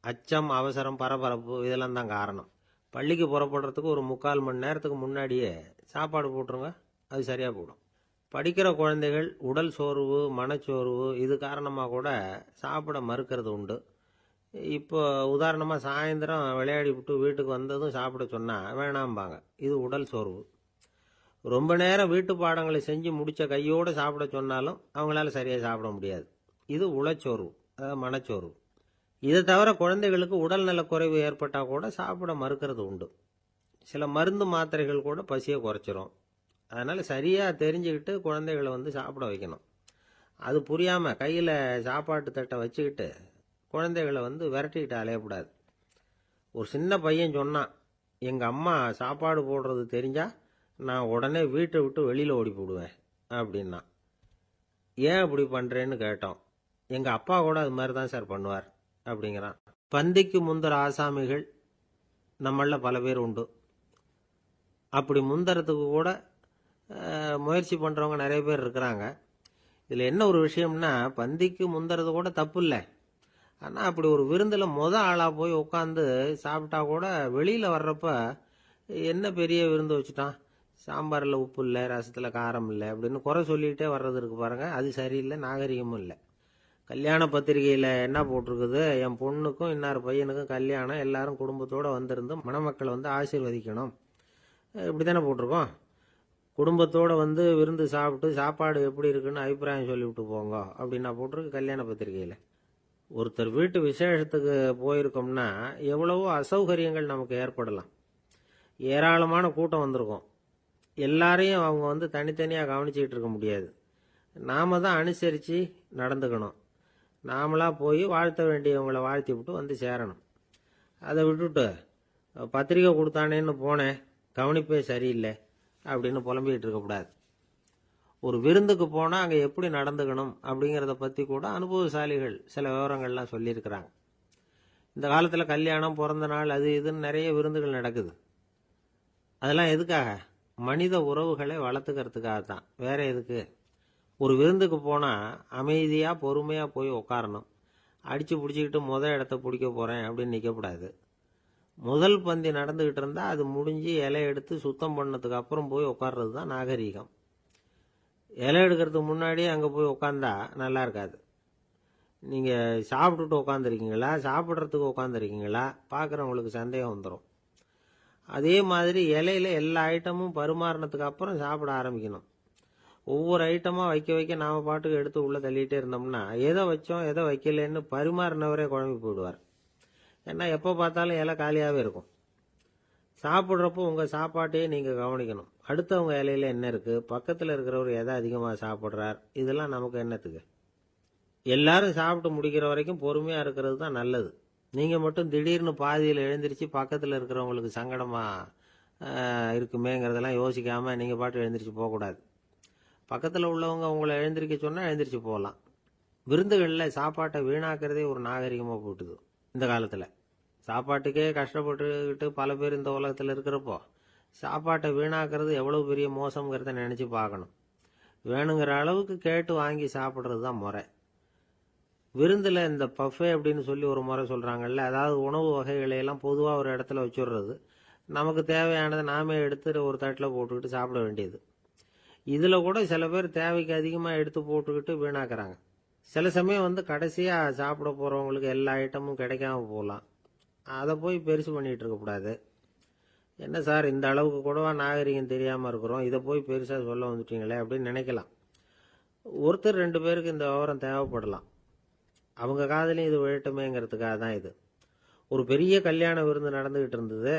அச்சம், அவசரம், பரபரப்பு இதெல்லாம் தான் காரணம். பள்ளிக்கு புறப்படுறதுக்கு ஒரு 3/4 மணி நேரத்துக்கு முன்னாடியே சாப்பாடு போட்டுருங்க, அது சரியாக போடும். படிக்கிற குழந்தைகள் உடல் சோர்வு, மனச்சோர்வு இது காரணமாக கூட சாப்பிட மறுக்கிறது உண்டு. இப்போ உதாரணமாக சாயந்தரம் விளையாடி விட்டு வீட்டுக்கு வந்ததும் சாப்பிட சொன்னால் வேணாம்பாங்க. இது உடல் சோர்வு. ரொம்ப நேரம் வீட்டு பாடங்களை செஞ்சு முடித்த கையோடு சாப்பிட சொன்னாலும் அவங்களால சரியாக சாப்பிட முடியாது. இது உளச்சோர்வு, அதாவது மனச்சோர்வு. இதை தவிர குழந்தைகளுக்கு உடல் நலக்குறைவு ஏற்பட்டால் கூட சாப்பிட மறுக்கிறது உண்டு. சில மருந்து மாத்திரைகள் கூட பசியை குறைச்சிரும். அதனால் சரியாக தெரிஞ்சுக்கிட்டு குழந்தைகளை சாப்பிட வைக்கணும். அது புரியாமல் கையில் சாப்பாட்டு தட்டை வச்சுக்கிட்டு குழந்தைகளை விரட்டிக்கிட்டு அலையக்கூடாது. ஒரு சின்ன பையன் சொன்னான், எங்கள் அம்மா சாப்பாடு போடுறது தெரிஞ்சா நான் உடனே வீட்டை விட்டு வெளியில் ஓடி போடுவேன் அப்படின்னா. ஏன் அப்படி பண்ணுறேன்னு கேட்டோம். எங்கள் அப்பா கூட அது மாதிரி தான் சார் பண்ணுவார் அப்படிங்கிறான். பந்திக்கு முந்தர ஆசாமிகள் நம்மள பல பேர் உண்டு. அப்படி முந்தறதுக்கு கூட முயற்சி பண்ணுறவங்க நிறைய பேர் இருக்கிறாங்க. இதில் என்ன ஒரு விஷயம்னா, பந்திக்கு முந்தறது கூட தப்பு இல்லை. ஆனால் அப்படி ஒரு விருந்தில் ஆளாக போய் உட்காந்து சாப்பிட்டா கூட வெளியில் வர்றப்ப என்ன பெரிய விருந்து வச்சுட்டான், சாம்பாரில் உப்பு இல்லை, ரசத்தில் காரம் இல்லை அப்படின்னு குறை சொல்லிகிட்டே வர்றது இருக்கு பாருங்க, அது சரியில்லை, நாகரிகமும் இல்லை. கல்யாண பத்திரிகையில் என்ன போட்டிருக்குது, என் பொண்ணுக்கும் இன்னார் பையனுக்கும் கல்யாணம், எல்லாரும் குடும்பத்தோடு வந்திருந்து மணமக்களை ஆசீர்வதிக்கணும், இப்படி தானே போட்டிருக்கோம். குடும்பத்தோடு விருந்து சாப்பிட்டு சாப்பாடு எப்படி இருக்குன்னு அபிப்பிராயம் சொல்லிவிட்டு போங்க அப்படின்னா போட்டிருக்கு கல்யாண பத்திரிகையில். ஒருத்தர் வீட்டு விசேஷத்துக்கு போயிருக்கோம்னா எவ்வளவோ அசௌகரியங்கள் நமக்கு ஏற்படலாம். ஏராளமான கூட்டம் வந்திருக்கும். எல்லாரையும் அவங்க தனித்தனியாக கவனிச்சிக்கிட்டு இருக்க முடியாது. நாம தான் அனுசரித்து நடந்துக்கணும். நாமளா போய் வாழ்த்த வேண்டியவங்களை வாழ்த்தி விட்டு சேரணும். அதை விட்டுட்டு பத்திரிக்கை கொடுத்தானேன்னு போனேன், கவனிப்பே சரியில்லை அப்படின்னு புலம்பிக்கிட்டு இருக்கக்கூடாது. ஒரு விருந்துக்கு போனால் அங்கே எப்படி நடந்துக்கணும் அப்படிங்கிறத பற்றி கூட அனுபவசாலிகள் சில விவரங்கள்லாம் சொல்லியிருக்கிறாங்க. இந்த காலத்தில் கல்யாணம், பிறந்த நாள், அது இதுன்னு நிறைய விருந்துகள் நடக்குது. அதெல்லாம் எதுக்காக? மனித உறவுகளை வளர்த்துக்கிறதுக்காக தான், வேற எதுக்கு? ஒரு விருந்துக்கு போனால் அமைதியாக பொறுமையாக போய் உட்காரணும். அடித்து பிடிச்சிக்கிட்டு இடத்த பிடிக்க போகிறேன் அப்படின்னு நிற்கக்கூடாது. முதல் பந்தி நடந்துக்கிட்டு இருந்தால் அது முடிஞ்சு இலை எடுத்து சுத்தம் பண்ணதுக்கு அப்புறம் போய் உட்கார்றது தான் நாகரீகம். இலை எடுக்கிறதுக்கு முன்னாடியே அங்கே போய் உட்காந்தா நல்லா இருக்காது. நீங்கள் சாப்பிட்டுட்டு உட்காந்துருக்கீங்களா, சாப்பிட்றதுக்கு உட்காந்துருக்கீங்களா, பார்க்குறவங்களுக்கு சந்தேகம் வந்துடும். அதே மாதிரி இலையில எல்லா ஐட்டமும் பரிமாறினதுக்கு அப்புறம் சாப்பிட ஆரம்பிக்கணும். ஒவ்வொரு ஐட்டமா வைக்க வைக்க நாம பாட்டுக்கு எடுத்து உள்ள தள்ளிட்டே இருந்தோம்னா எதை வச்சோம் எதை வைக்கலன்னு பரிமாறினவரே குழம்பி போயிடுவார். ஏன்னா எப்போ பார்த்தாலும் இலை காலியாகவே இருக்கும். சாப்பிட்றப்போ உங்கள் சாப்பாட்டையே நீங்கள் கவனிக்கணும். அடுத்தவங்க இலையில என்ன இருக்குது, பக்கத்தில் இருக்கிறவர் எதை அதிகமாக சாப்பிட்றார், இதெல்லாம் நமக்கு என்னத்துக்கு? எல்லாரும் சாப்பிட்டு முடிக்கிற வரைக்கும் பொறுமையாக இருக்கிறது தான் நல்லது. நீங்கள் மட்டும் திடீர்னு பாதியில் எழுந்திரிச்சு பக்கத்தில் இருக்கிறவங்களுக்கு சங்கடமாக இருக்குமேங்கிறதெல்லாம் யோசிக்காமல் நீங்கள் பாட்டு எழுந்திரிச்சு போகக்கூடாது. பக்கத்தில் உள்ளவங்க உங்களை எழுந்திரிக்க சொன்னால் எழுந்திரிச்சு போகலாம். விருந்துகளில் சாப்பாட்டை வீணாக்கிறதே ஒரு நாகரிகமாக போட்டுது இந்த காலத்தில். சாப்பாட்டுக்கே கஷ்டப்பட்டுக்கிட்டு பல பேர் இந்த உலகத்தில் இருக்கிறப்போ சாப்பாட்டை வீணாக்கிறது எவ்வளோ பெரிய மோசங்கிறத நினச்சி பார்க்கணும். வேணுங்கிற அளவுக்கு கேட்டு வாங்கி சாப்பிட்றது தான் முறை. விருந்தில் இந்த பஃபே அப்படின்னு சொல்லி ஒரு முறை சொல்கிறாங்கல்ல, அதாவது உணவு வகைகளையெல்லாம் பொதுவாக ஒரு இடத்துல வச்சுடுறது, நமக்கு தேவையானதை நாமே எடுத்து ஒரு தட்டில் போட்டுக்கிட்டு சாப்பிட வேண்டியது. இதில் கூட சில பேர் தேவைக்கு அதிகமாக எடுத்து போட்டுக்கிட்டு வீணாக்குறாங்க. சில சமயம் கடைசியாக சாப்பிட போகிறவங்களுக்கு எல்லா ஐட்டமும் கிடைக்காம போகலாம். அதை போய் பெருசு பண்ணிகிட்டு இருக்கக்கூடாது. என்ன சார் இந்த அளவுக்கு கூடவா நாகரிகம் தெரியாமல் இருக்கிறோம், இதை போய் பெருசாக சொல்ல வந்துட்டீங்களே அப்படின்னு நினைக்கலாம். ஒருத்தர் 2 பேருக்கு இந்த விவரம் தேவைப்படலாம். அவங்க காதலையும் இது விழட்டுமேங்கிறதுக்காக தான் இது. ஒரு பெரிய கல்யாண விருந்து நடந்துகிட்டு இருந்தது.